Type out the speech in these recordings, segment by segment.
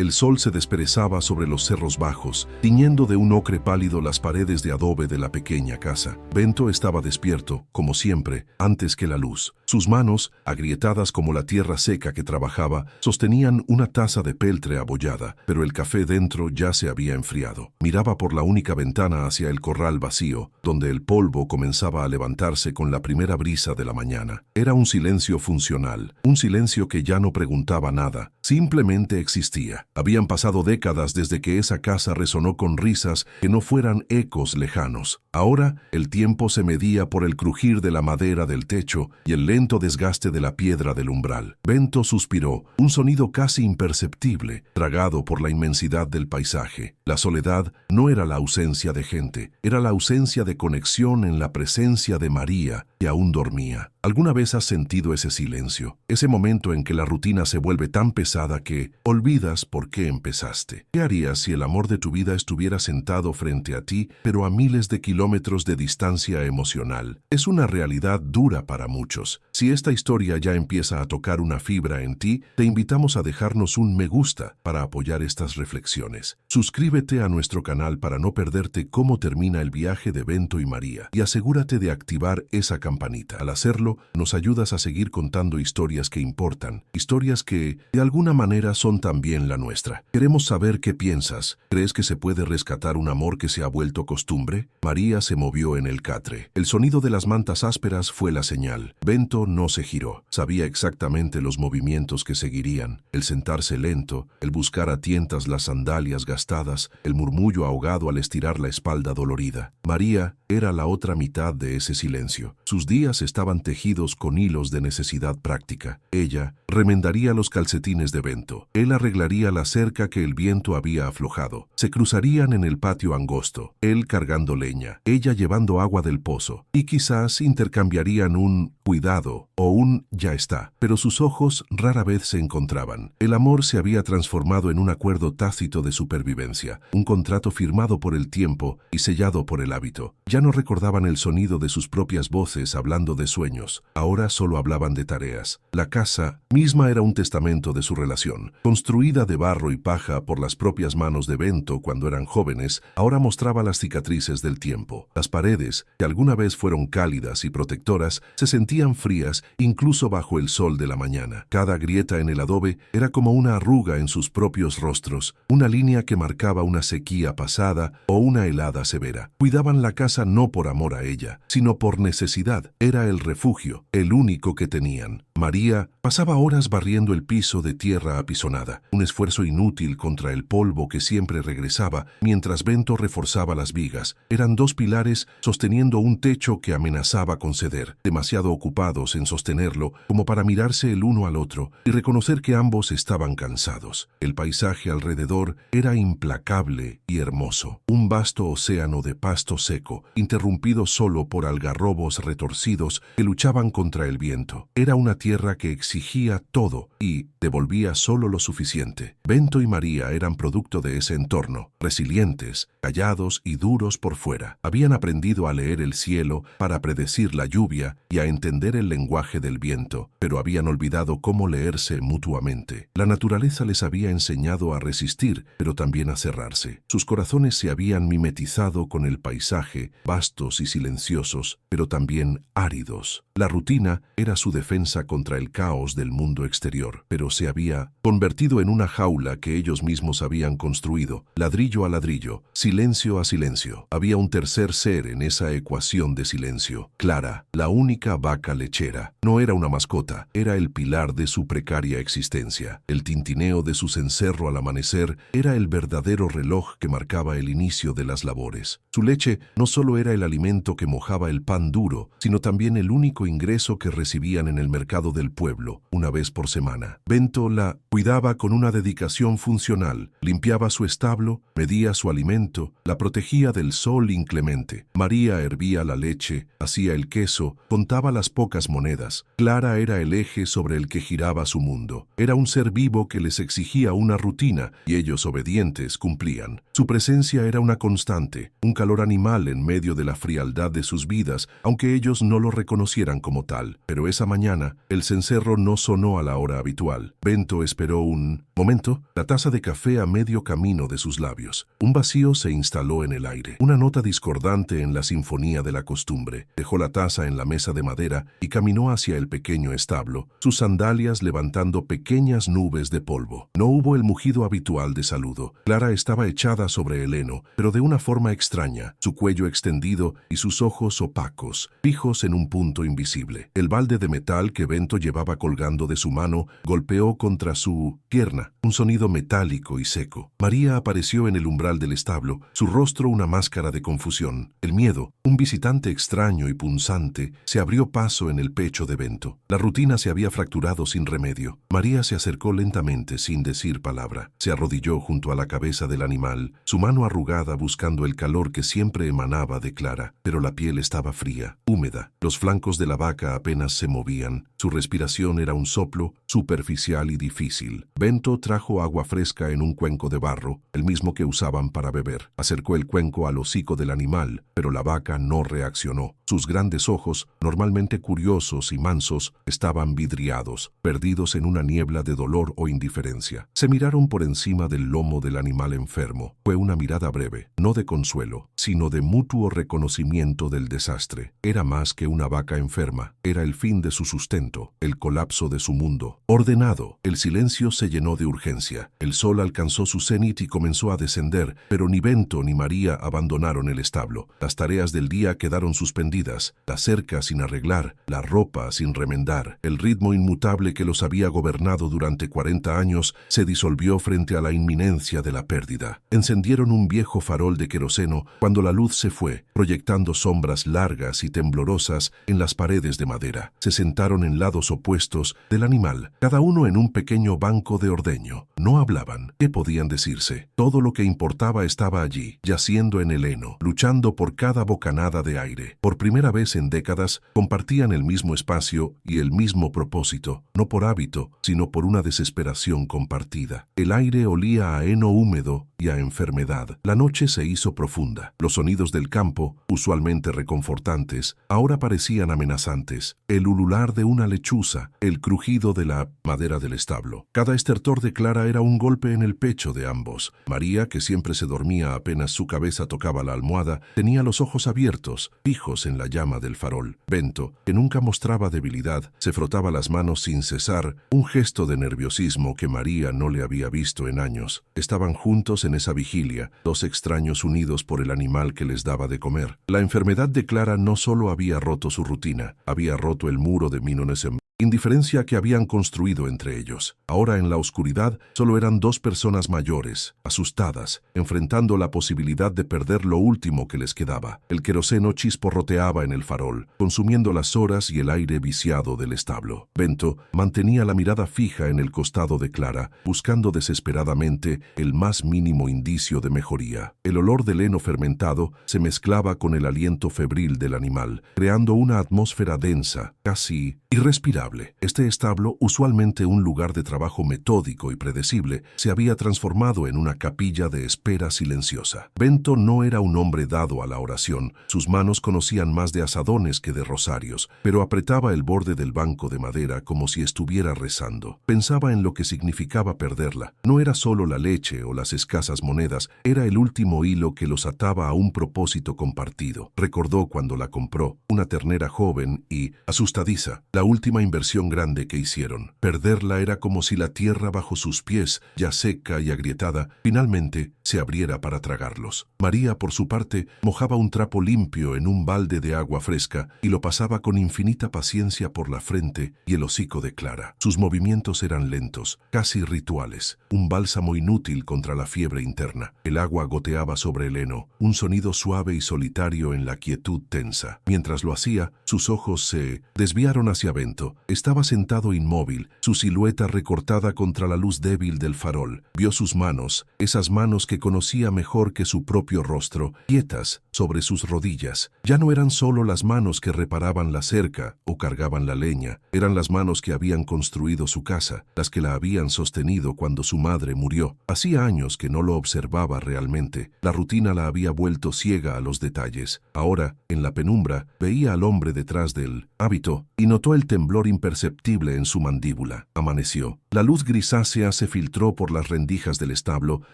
El sol se desperezaba sobre los cerros bajos, tiñendo de un ocre pálido las paredes de adobe de la pequeña casa. Bento estaba despierto, como siempre, antes que la luz. Sus manos, agrietadas como la tierra seca que trabajaba, sostenían una taza de peltre abollada, pero el café dentro ya se había enfriado. Miraba por la única ventana hacia el corral vacío, donde el polvo comenzaba a levantarse con la primera brisa de la mañana. Era un silencio funcional, un silencio que ya no preguntaba nada, simplemente existía. Habían pasado décadas desde que esa casa resonó con risas que no fueran ecos lejanos. Ahora, el tiempo se medía por el crujir de la madera del techo y el lento desgaste de la piedra del umbral. Bento suspiró, un sonido casi imperceptible, tragado por la inmensidad del paisaje. La soledad no era la ausencia de gente, era la ausencia de conexión en la presencia de María, que aún dormía. ¿Alguna vez has sentido ese silencio? Ese momento en que la rutina se vuelve tan pesada que olvidas por qué empezaste. ¿Qué harías si el amor de tu vida estuviera sentado frente a ti, pero a miles de kilómetros de distancia emocional? Es una realidad dura para muchos. Si esta historia ya empieza a tocar una fibra en ti, te invitamos a dejarnos un me gusta para apoyar estas reflexiones. Suscríbete a nuestro canal para no perderte cómo termina el viaje de Bento y María y asegúrate de activar esa campanita. Al hacerlo, nos ayudas a seguir contando historias que importan, historias que, de alguna manera, son también la nuestra. Queremos saber qué piensas. ¿Crees que se puede rescatar un amor que se ha vuelto costumbre? María se movió en el catre. El sonido de las mantas ásperas fue la señal. Bento no se giró. Sabía exactamente los movimientos que seguirían. El sentarse lento, el buscar a tientas las sandalias gastadas, el murmullo ahogado al estirar la espalda dolorida. María era la otra mitad de ese silencio. Sus días estaban tejidos con hilos de necesidad práctica. Ella remendaría los calcetines de Bento. Él arreglaría la cerca que el viento había aflojado. Se cruzarían en el patio angosto, él cargando leña, ella llevando agua del pozo, y quizás intercambiarían un cuidado o un ya está, pero sus ojos rara vez se encontraban. El amor se había transformado en un acuerdo tácito de supervivencia, un contrato firmado por el tiempo y sellado por el hábito. Ya no recordaban el sonido de sus propias voces hablando de sueños, ahora solo hablaban de tareas. La casa misma era un testamento de su relación, construida de barro y paja por las propias manos de Bento cuando eran jóvenes, ahora mostraba las cicatrices del tiempo. Las paredes, que alguna vez fueron cálidas y protectoras, se sentían frías incluso bajo el sol de la mañana. Cada grieta en el adobe era como una arruga en sus propios rostros, una línea que marcaba una sequía pasada o una helada severa. Cuidaban la casa no por amor a ella, sino por necesidad. Era el refugio, el único que tenían. María pasaba horas barriendo el piso de tierra apisonada, un esfuerzo inútil contra el polvo que siempre regresaba, mientras Bento reforzaba las vigas. Eran dos pilares sosteniendo un techo que amenazaba con ceder, demasiado ocupados en sostenerlo como para mirarse el uno al otro y reconocer que ambos estaban cansados. El paisaje alrededor era implacable y hermoso, un vasto océano de pasto seco, interrumpido solo por algarrobos retorcidos que luchaban contra el viento. Era una tierra que exigía todo y devolvía solo lo suficiente. Bento y María eran producto de ese entorno, resilientes, callados y duros por fuera. Habían aprendido a leer el cielo para predecir la lluvia y a entender el lenguaje del viento, pero habían olvidado cómo leerse mutuamente. La naturaleza les había enseñado a resistir, pero también a cerrarse. Sus corazones se habían mimetizado con el paisaje, vastos y silenciosos, pero también áridos. La rutina era su defensa contra el caos del mundo exterior, pero se había convertido en una jaula que ellos mismos habían construido, ladrillo a ladrillo, silencio a silencio. Había un tercer ser en esa ecuación de silencio. Clara, la única vaca lechera. No era una mascota, era el pilar de su precaria existencia. El tintineo de su cencerro al amanecer era el verdadero reloj que marcaba el inicio de las labores. Su leche no solo era el alimento que mojaba el pan duro, sino también el único ingreso que recibían en el mercado del pueblo, una vez por semana. Bento la cuidaba con una dedicación funcional, limpiaba su establo, medía su alimento, la protegía del sol inclemente. María hervía la leche, hacía el queso, contaba las pocas monedas. Clara era el eje sobre el que giraba su mundo. Era un ser vivo que les exigía una rutina y ellos, obedientes, cumplían. Su presencia era una constante, un calor animal en medio de la frialdad de sus vidas, aunque ellos no lo reconocieran como tal. Pero esa mañana, el cencerro no sonó a la hora habitual. Bento esperó un Momento, la taza de café a medio camino de sus labios. Un vacío se instaló en el aire. Una nota discordante en la sinfonía de la costumbre. Dejó la taza en la mesa de madera y caminó hacia el pequeño establo, sus sandalias levantando pequeñas nubes de polvo. No hubo el mugido habitual de saludo. Clara estaba echada sobre el heno, pero de una forma extraña, su cuello extendido y sus ojos opacos, fijos en un punto invisible. El balde de metal que Bento llevaba colgando de su mano golpeó contra su pierna, un sonido metálico y seco. María apareció en el umbral del establo, su rostro una máscara de confusión. El miedo, un visitante extraño y punzante, se abrió paso en el pecho de Bento. La rutina se había fracturado sin remedio. María se acercó lentamente sin decir palabra. Se arrodilló junto a la cabeza del animal, su mano arrugada buscando el calor que siempre emanaba de Clara, pero la piel estaba fría, húmeda. Los flancos de la vaca apenas se movían. Su respiración era un soplo superficial y difícil. Bento trajo agua fresca en un cuenco de barro, el mismo que usaban para beber. Acercó el cuenco al hocico del animal, pero la vaca no reaccionó. Sus grandes ojos, normalmente curiosos y mansos, estaban vidriados, perdidos en una niebla de dolor o indiferencia. Se miraron por encima del lomo del animal enfermo. Fue una mirada breve, no de consuelo, sino de mutuo reconocimiento del desastre. Era más que una vaca enferma, era el fin de su sustento, el colapso de su mundo. Ordenado, el silencio se llenó de urgencia. El sol alcanzó su cenit y comenzó a descender, pero ni Bento ni María abandonaron el establo. Las tareas del día quedaron suspendidas, la cerca sin arreglar, la ropa sin remendar. El ritmo inmutable que los había gobernado durante 40 años se disolvió frente a la inminencia de la pérdida. Encendieron un viejo farol de queroseno cuando la luz se fue, proyectando sombras largas y temblorosas en las paredes de madera. Se sentaron en lados opuestos del animal, cada uno en un pequeño banco de ordeño. No hablaban. ¿Qué podían decirse? Todo lo que importaba estaba allí, yaciendo en el heno, luchando por cada bocanada de aire. Por primera vez en décadas, compartían el mismo espacio y el mismo propósito, no por hábito, sino por una desesperación compartida. El aire olía a heno húmedo y a enfermedad. La noche se hizo profunda. Los sonidos del campo, usualmente reconfortantes, ahora parecían amenazantes. El ulular de una lechuza, el crujido de la madera del establo. Cada estertor de Clara era un golpe en el pecho de ambos. María, que siempre se dormía apenas su cabeza tocaba la almohada, tenía los ojos abiertos, fijos en la llama del farol. Bento, que nunca mostraba debilidad, se frotaba las manos sin cesar, un gesto de nerviosismo que María no le había visto en años. Estaban juntos en esa vigilia, dos extraños unidos por el animal que les daba de comer. La enfermedad de Clara no solo había roto su rutina, había roto el muro de Minonesem, indiferencia que habían construido entre ellos. Ahora en la oscuridad solo eran dos personas mayores, asustadas, enfrentando la posibilidad de perder lo último que les quedaba. El queroseno chisporroteaba en el farol, consumiendo las horas y el aire viciado del establo. Bento mantenía la mirada fija en el costado de Clara, buscando desesperadamente el más mínimo indicio de mejoría. El olor del heno fermentado se mezclaba con el aliento febril del animal, creando una atmósfera densa, casi irrespirable. Este establo, usualmente un lugar de trabajo metódico y predecible, se había transformado en una capilla de espera silenciosa. Bento no era un hombre dado a la oración, sus manos conocían más de azadones que de rosarios, pero apretaba el borde del banco de madera como si estuviera rezando. Pensaba en lo que significaba perderla. No era solo la leche o las escasas monedas, era el último hilo que los ataba a un propósito compartido. Recordó cuando la compró, una ternera joven y asustadiza, la última inversión grande que hicieron. Perderla era como si la tierra bajo sus pies, ya seca y agrietada, finalmente se abriera para tragarlos. María, por su parte, mojaba un trapo limpio en un balde de agua fresca y lo pasaba con infinita paciencia por la frente y el hocico de Clara. Sus movimientos eran lentos, casi rituales, un bálsamo inútil contra la fiebre interna. El agua goteaba sobre el heno, un sonido suave y solitario en la quietud tensa. Mientras lo hacía, sus ojos se desviaron hacia Bento. Estaba sentado inmóvil, su silueta recortada contra la luz débil del farol. Vio sus manos, esas manos que conocía mejor que su propio rostro, quietas sobre sus rodillas. Ya no eran solo las manos que reparaban la cerca o cargaban la leña, eran las manos que habían construido su casa, las que la habían sostenido cuando su madre murió. Hacía años que no lo observaba realmente. La rutina la había vuelto ciega a los detalles. Ahora, en la penumbra, veía al hombre detrás del hábito y notó el temblor imperceptible en su mandíbula. Amaneció. La luz grisácea se filtró por las rendijas del establo,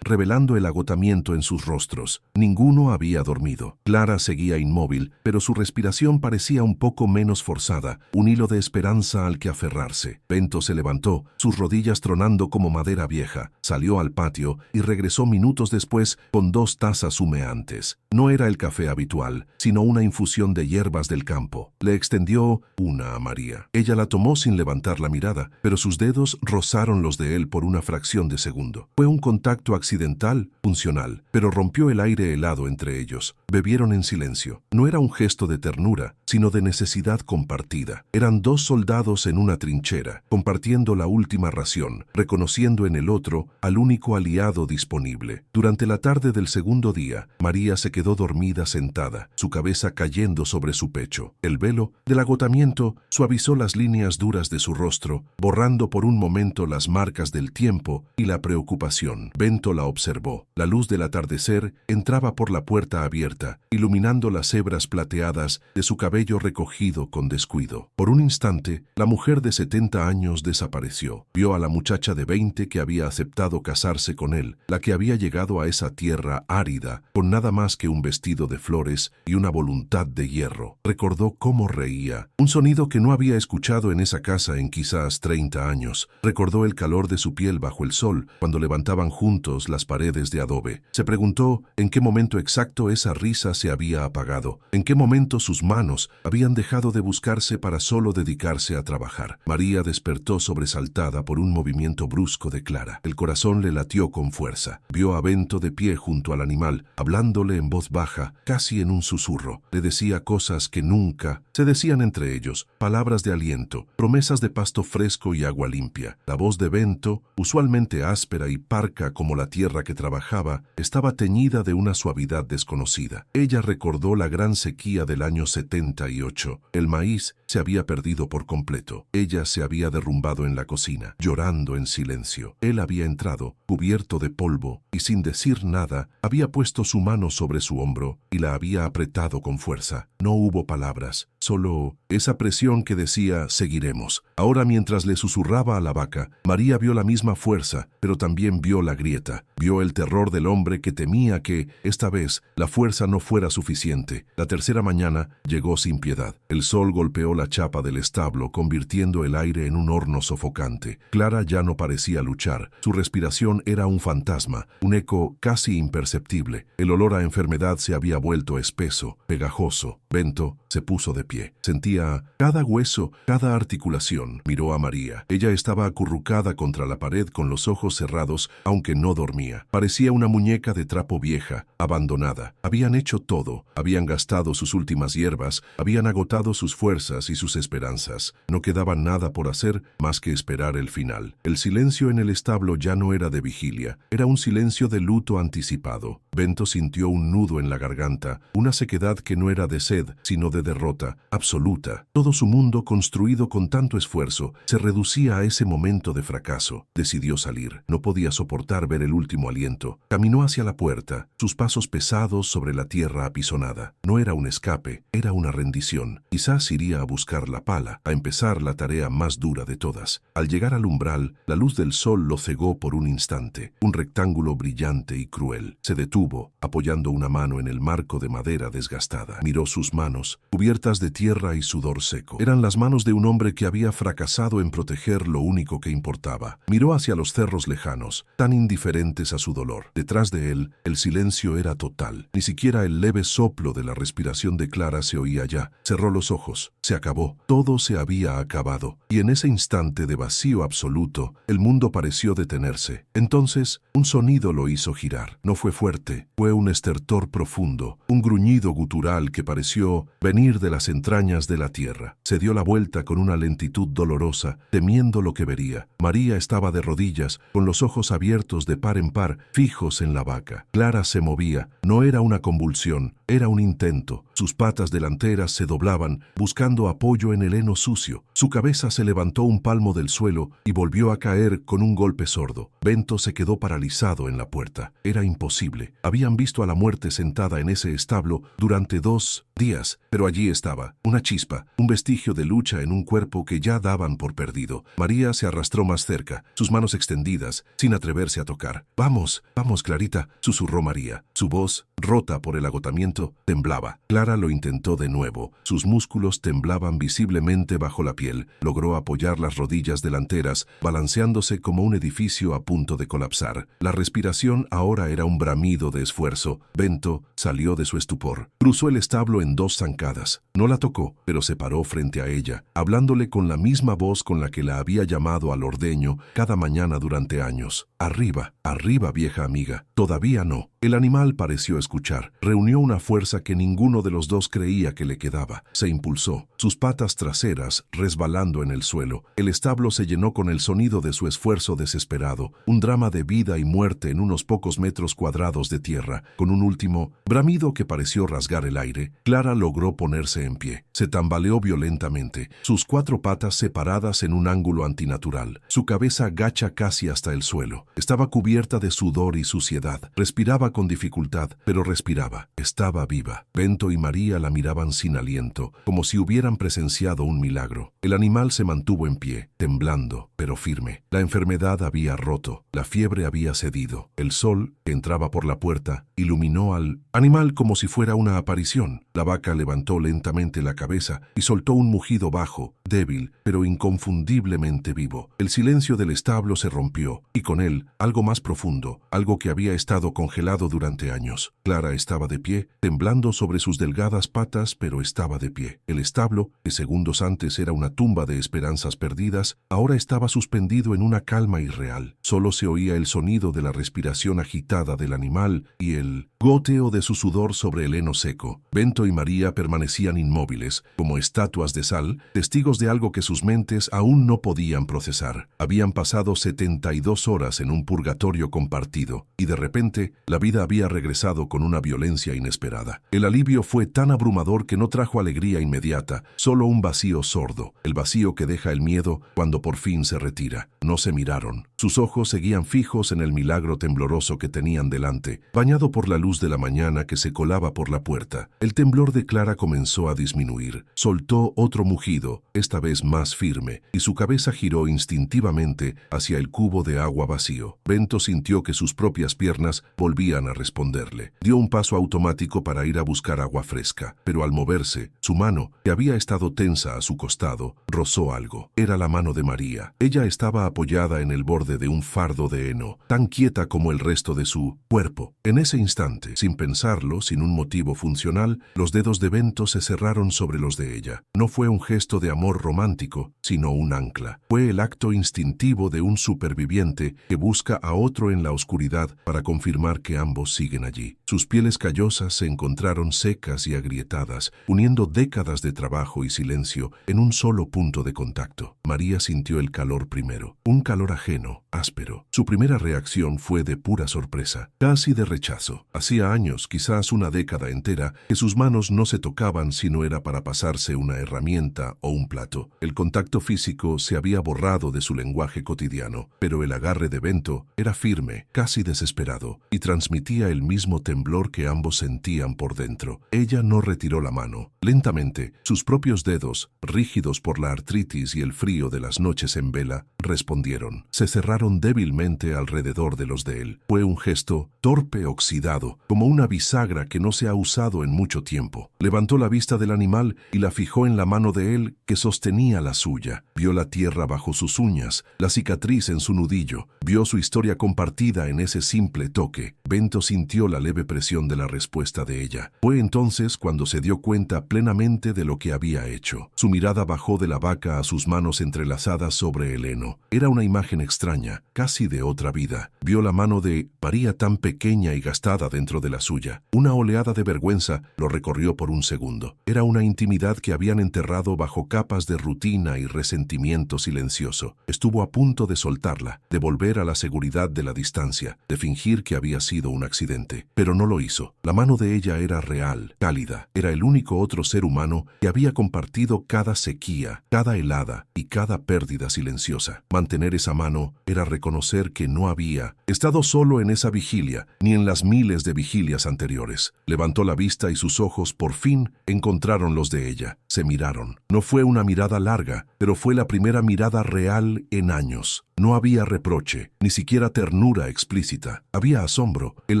revelando el agotamiento en sus rostros. Ninguno había dormido. Clara seguía inmóvil, pero su respiración parecía un poco menos forzada, un hilo de esperanza al que aferrarse. Bento se levantó, sus rodillas tronando como madera vieja, salió al patio y regresó minutos después con 2 tazas humeantes. No era el café habitual, sino una infusión de hierbas del campo. Le extendió una a María. Ella la tomó sin levantar la mirada, pero sus dedos rozaron los de él por una fracción de segundo. Fue un contacto accidental, funcional, pero rompió el aire helado entre ellos. Bebieron en silencio. No era un gesto de ternura, sino de necesidad compartida. Eran 2 soldados en una trinchera, compartiendo la última ración, reconociendo en el otro al único aliado disponible. Durante la tarde del segundo día, María se quedó dormida sentada, su cabeza cayendo sobre su pecho. El velo del agotamiento suavizó las líneas duras de su rostro, borrando por un momento las marcas del tiempo y la preocupación. Bento la observó. La luz del atardecer entraba por la puerta abierta, iluminando las hebras plateadas de su cabello recogido con descuido. Por un instante, la mujer de 70 años desapareció. Vio a la muchacha de 20 que había aceptado casarse con él, la que había llegado a esa tierra árida, con nada más que un vestido de flores y una voluntad de hierro. Recordó cómo reía, un sonido que no había escuchado en esa casa en quizás 30 años. Recordó el calor de su piel bajo el sol, cuando levantaban juntos las paredes de adobe. Se preguntó en qué momento exacto esa risa se había apagado, en qué momento sus manos habían dejado de buscarse para solo dedicarse a trabajar. María despertó sobresaltada por un movimiento brusco de Clara. El corazón le latió con fuerza. Vio a Bento de pie junto al animal, hablándole en voz baja, casi en un susurro. Le decía cosas que nunca se decían entre ellos, palabras de aliento, promesas de pasto fresco y agua limpia. La voz de Bento, usualmente áspera y parca como la tierra que trabajaba, estaba teñida de una suavidad desconocida. Ella recordó la gran sequía del año 78. El maíz se había perdido por completo. Ella se había derrumbado en la cocina, llorando en silencio. Él había entrado, cubierto de polvo, y sin decir nada, había puesto su mano sobre su hombro y la había apretado con fuerza. No hubo palabras, solo esa presión que decía «seguiremos». Ahora, mientras le susurraba a la vaca, María vio la misma fuerza, pero también vio la grieta. Vio el terror del hombre que temía que, esta vez, la fuerza no fuera suficiente. La tercera mañana llegó sin piedad. El sol golpeó la chapa del establo, convirtiendo el aire en un horno sofocante. Clara ya no parecía luchar. Su respiración era un fantasma, un eco casi imperceptible. El olor a enfermedad se había vuelto espeso, pegajoso. Bento se puso de pie. Sentía cada hueso, cada articulación. Miró a María. Ella estaba acurrucada contra la pared con los ojos cerrados, aunque no dormía. Parecía una muñeca de trapo vieja, abandonada. Habían hecho todo. Habían gastado sus últimas hierbas, habían agotado sus fuerzas y sus esperanzas. No quedaba nada por hacer más que esperar el final. El silencio en el establo ya no era de vigilia. Era un silencio de luto anticipado. Bento sintió un nudo en la garganta, una sequedad que no era de sed, sino de derrota absoluta. Todo su mundo, construido con tanto esfuerzo, se reducía a ese momento de fracaso. Decidió salir. No podía soportar ver el último aliento. Caminó hacia la puerta, sus pasos pesados sobre la tierra apisonada. No era un escape, era una rendición. Quizás iría a buscar la pala, a empezar la tarea más dura de todas. Al llegar al umbral, la luz del sol lo cegó por un instante. Un rectángulo brillante y cruel. Se detuvo, apoyando una mano en el marco de madera desgastada. Miró sus manos, cubiertas de tierra y sudor seco. Eran las manos de un hombre que había fracasado en proteger lo único que importaba. Miró hacia los cerros lejanos, tan indiferentes a su dolor. Detrás de él, el silencio era total. Ni siquiera el leve soplo de la respiración de Clara se oía ya. Cerró los ojos. Se acabó. Todo se había acabado. Y en ese instante de vacío absoluto, el mundo pareció detenerse. Entonces, un sonido lo hizo girar. No fue fuerte. Fue un estertor profundo, un gruñido gutural que pareció venir de las entrañas de la tierra. Se dio la vuelta con una lentitud dolorosa, temiendo lo que vería. María estaba de rodillas, con los ojos abiertos de par en par, fijos en la vaca. Clara se movía. No era una convulsión, era un intento. Sus patas delanteras se doblaban, buscando apoyo en el heno sucio. Su cabeza se levantó un palmo del suelo y volvió a caer con un golpe sordo. Bento se quedó paralizado en la puerta. Era imposible. Habían visto a la muerte sentada en ese establo durante 2 días, pero allí estaba, una chispa, un vestigio de lucha en un cuerpo que ya daban por perdido. María se arrastró más cerca, sus manos extendidas, sin atreverse a tocar. «Vamos, vamos, Clarita», susurró María. Su voz, rota por el agotamiento, temblaba. Clara lo intentó de nuevo. Sus músculos temblaban visiblemente bajo la piel. Logró apoyar las rodillas delanteras, balanceándose como un edificio a punto de colapsar. La respiración ahora era un bramido de esfuerzo. Bento salió de su estupor. Cruzó el establo en 2 zancadas. No la tocó, pero se paró frente a ella, hablándole con la misma voz con la que la había llamado al ordeño cada mañana durante años. «Arriba, arriba, vieja amiga». Todavía no. El animal pareció escuchar. Reunió una fuerza que ninguno de los dos creía que le quedaba. Se impulsó, sus patas traseras resbalando en el suelo. El establo se llenó con el sonido de su esfuerzo desesperado, un drama de vida y muerte en unos pocos metros cuadrados de tierra. Con un último bramido que pareció rasgar el aire, Clara logró ponerse en pie. Se tambaleó violentamente, sus 4 patas separadas en un ángulo antinatural, su cabeza gacha casi hasta el suelo. Estaba cubierta de sudor y suciedad. Respiraba con dificultad, pero respiraba. Estaba viva. Bento y María la miraban sin aliento, como si hubieran presenciado un milagro. El animal se mantuvo en pie, temblando, pero firme. La enfermedad había roto, la fiebre había cedido. El sol, que entraba por la puerta, iluminó al animal como si fuera una aparición. La vaca levantó lentamente la cabeza y soltó un mugido bajo, débil, pero inconfundiblemente vivo. El silencio del establo se rompió, y con él algo más profundo, algo que había estado congelado durante años. Clara estaba de pie, temblando sobre sus delgadas patas, pero estaba de pie. El establo, que segundos antes era una tumba de esperanzas perdidas, ahora estaba suspendido en una calma irreal. Solo se oía el sonido de la respiración agitada del animal y el goteo de su sudor sobre el heno seco. Bento y María permanecían inmóviles, como estatuas de sal, testigos de algo que sus mentes aún no podían procesar. Habían pasado 72 horas en un purgatorio compartido, y de repente la vida había regresado con una violencia inesperada. El alivio fue tan abrumador que no trajo alegría inmediata, solo un vacío sordo, el vacío que deja el miedo cuando por fin se retira. No se miraron. Sus ojos seguían fijos en el milagro tembloroso que tenían delante, bañado por la luz de la mañana que se colaba por la puerta. El temblor de Clara comenzó a disminuir. Soltó otro mugido, esta vez más firme, y su cabeza giró instintivamente hacia el cubo de agua vacío. Bento sintió que sus propias piernas volvían a responderle. Dio un paso automático para ir a buscar agua fresca, pero al moverse, su mano, que había estado tensa a su costado, rozó algo. Era la mano de María. Ella estaba apoyada en el borde de un fardo de heno, tan quieta como el resto de su cuerpo. En ese instante, sin pensarlo, sin un motivo funcional, los dedos de Bento se cerraron sobre los de ella. No fue un gesto de amor romántico, sino un ancla. Fue el acto instintivo de un superviviente que busca a otro en la oscuridad para confirmar que ambos siguen allí. Sus pieles callosas se encontraron secas y agrietadas, uniendo décadas de trabajo y silencio en un solo punto de contacto. María sintió el calor primero, un calor ajeno, áspero. Su primera reacción fue de pura sorpresa, casi de rechazo. Hacía años, quizás una década entera, que sus manos no se tocaban si no era para pasarse una herramienta o un plato. El contacto físico se había borrado de su lenguaje cotidiano, pero el agarre de Bento era firme, casi desesperado, y transmitía el mismo temblor que ambos sentían por dentro. Ella no retiró la mano. Lentamente, sus propios dedos, rígidos por la artritis y el frío de las noches en vela, respondieron. Se cerraron débilmente alrededor de los de él. Fue un gesto torpe, oxidado, como una bisagra que no se ha usado en mucho tiempo. Levantó la vista del animal y la fijó en la mano de él que sostenía la suya. Vio la tierra bajo sus uñas, la cicatriz en su nudillo. Vio su historia compartida en ese simple toque. Bento sintió la leve presión de la respuesta de ella. Fue entonces cuando se dio cuenta plenamente de lo que había hecho. Su mirada bajó de la vaca a sus manos entrelazadas sobre el heno. Era una imagen extraña, casi de otra vida. Vio la mano de María tan pequeña y gastada dentro de la suya. Una oleada de vergüenza lo recorrió por un segundo. Era una intimidad que habían enterrado bajo capas de rutina y resentimiento silencioso. Estuvo a punto de soltarla, de volver a la seguridad de la distancia, de fingir que había sido un accidente. Pero no lo hizo. La mano de ella era real, cálida. Era el único otro ser humano que había compartido cada sequía, cada helada y cada pérdida silenciosa. Mantener esa mano era reconocer que no había estado solo en esa vigilia, ni en las miles de vigilias anteriores. Levantó la vista y sus ojos por fin encontraron los de ella. Se miraron. No fue una mirada larga, pero fue la primera mirada real en años. No había reproche, ni siquiera ternura explícita. Había asombro, el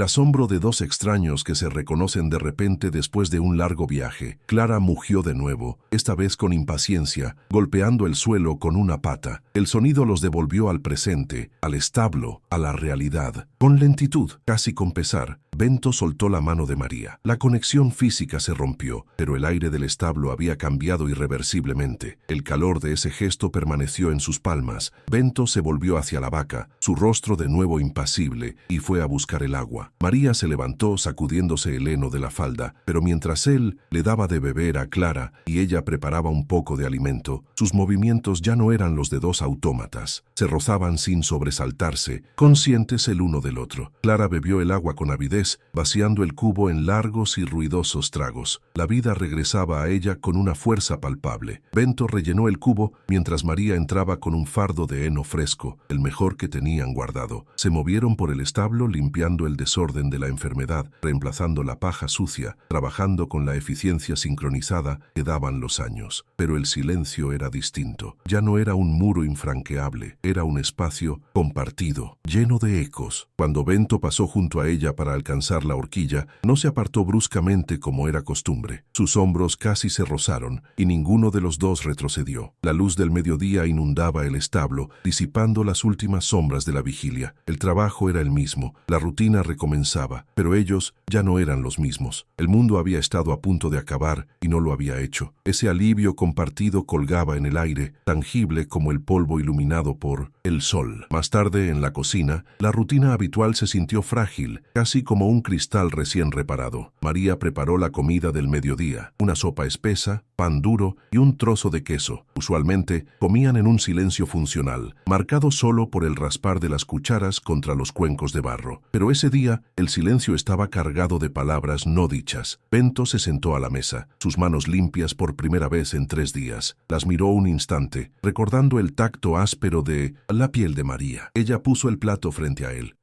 asombro de dos extraños que se reconocen de repente después de un largo viaje. Clara mugió de nuevo, esta vez con impaciencia, golpeando el suelo con una pata. El sonido los devolvió al presente, al establo, a la realidad. Con lentitud, casi con pesar, Bento soltó la mano de María. La conexión física se rompió, pero el aire del establo había cambiado irreversiblemente. El calor de ese gesto permaneció en sus palmas. Bento se volvió hacia la vaca, su rostro de nuevo impasible, y fue a buscar el agua. María se levantó sacudiéndose el heno de la falda, pero mientras él le daba de beber a Clara y ella preparaba un poco de alimento, sus movimientos ya no eran los de dos autómatas. Se rozaban sin sobresaltarse, conscientes el uno del otro. Clara bebió el agua con avidez, vaciando el cubo en largos y ruidosos tragos. La vida regresaba a ella con una fuerza palpable. Bento rellenó el cubo mientras María entraba con un fardo de heno fresco, el mejor que tenían guardado. Se movieron por el establo limpiando el desorden de la enfermedad, reemplazando la paja sucia, trabajando con la eficiencia sincronizada que daban los años. Pero el silencio era distinto. Ya no era un muro infranqueable, era un espacio compartido, lleno de ecos. Cuando Bento pasó junto a ella para alcanzar la horquilla, no se apartó bruscamente como era costumbre. Sus hombros casi se rozaron y ninguno de los dos retrocedió. La luz del mediodía inundaba el establo, disipando las últimas sombras de la vigilia. El trabajo era el mismo, la rutina recomenzaba, pero ellos ya no eran los mismos. El mundo había estado a punto de acabar y no lo había hecho. Ese alivio compartido colgaba en el aire, tangible como el polvo iluminado por el sol. Más tarde, en la cocina, la rutina habitual se sintió frágil, casi como un cristal recién reparado. María preparó la comida del mediodía, una sopa espesa, pan duro y un trozo de queso. Usualmente comían en un silencio funcional, marcado solo por el raspar de las cucharas contra los cuencos de barro. Pero ese día el silencio estaba cargado de palabras no dichas. Bento se sentó a la mesa, sus manos limpias por primera vez en 3 días. Las miró un instante, recordando el tacto áspero de la piel de María. Ella puso el plato frente a él.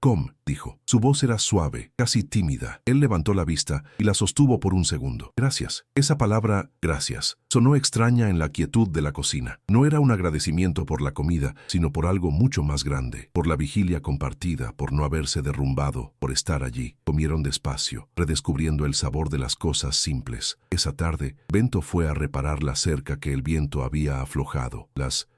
Dijo. Su voz era suave, casi tímida. Él levantó la vista y la sostuvo por un segundo. Gracias. Esa palabra, gracias, sonó extraña en la quietud de la cocina. No era un agradecimiento por la comida, sino por algo mucho más grande. Por la vigilia compartida, por no haberse derrumbado, por estar allí. Comieron despacio, redescubriendo el sabor de las cosas simples. Esa tarde, Bento fue a reparar la cerca que el viento había aflojado.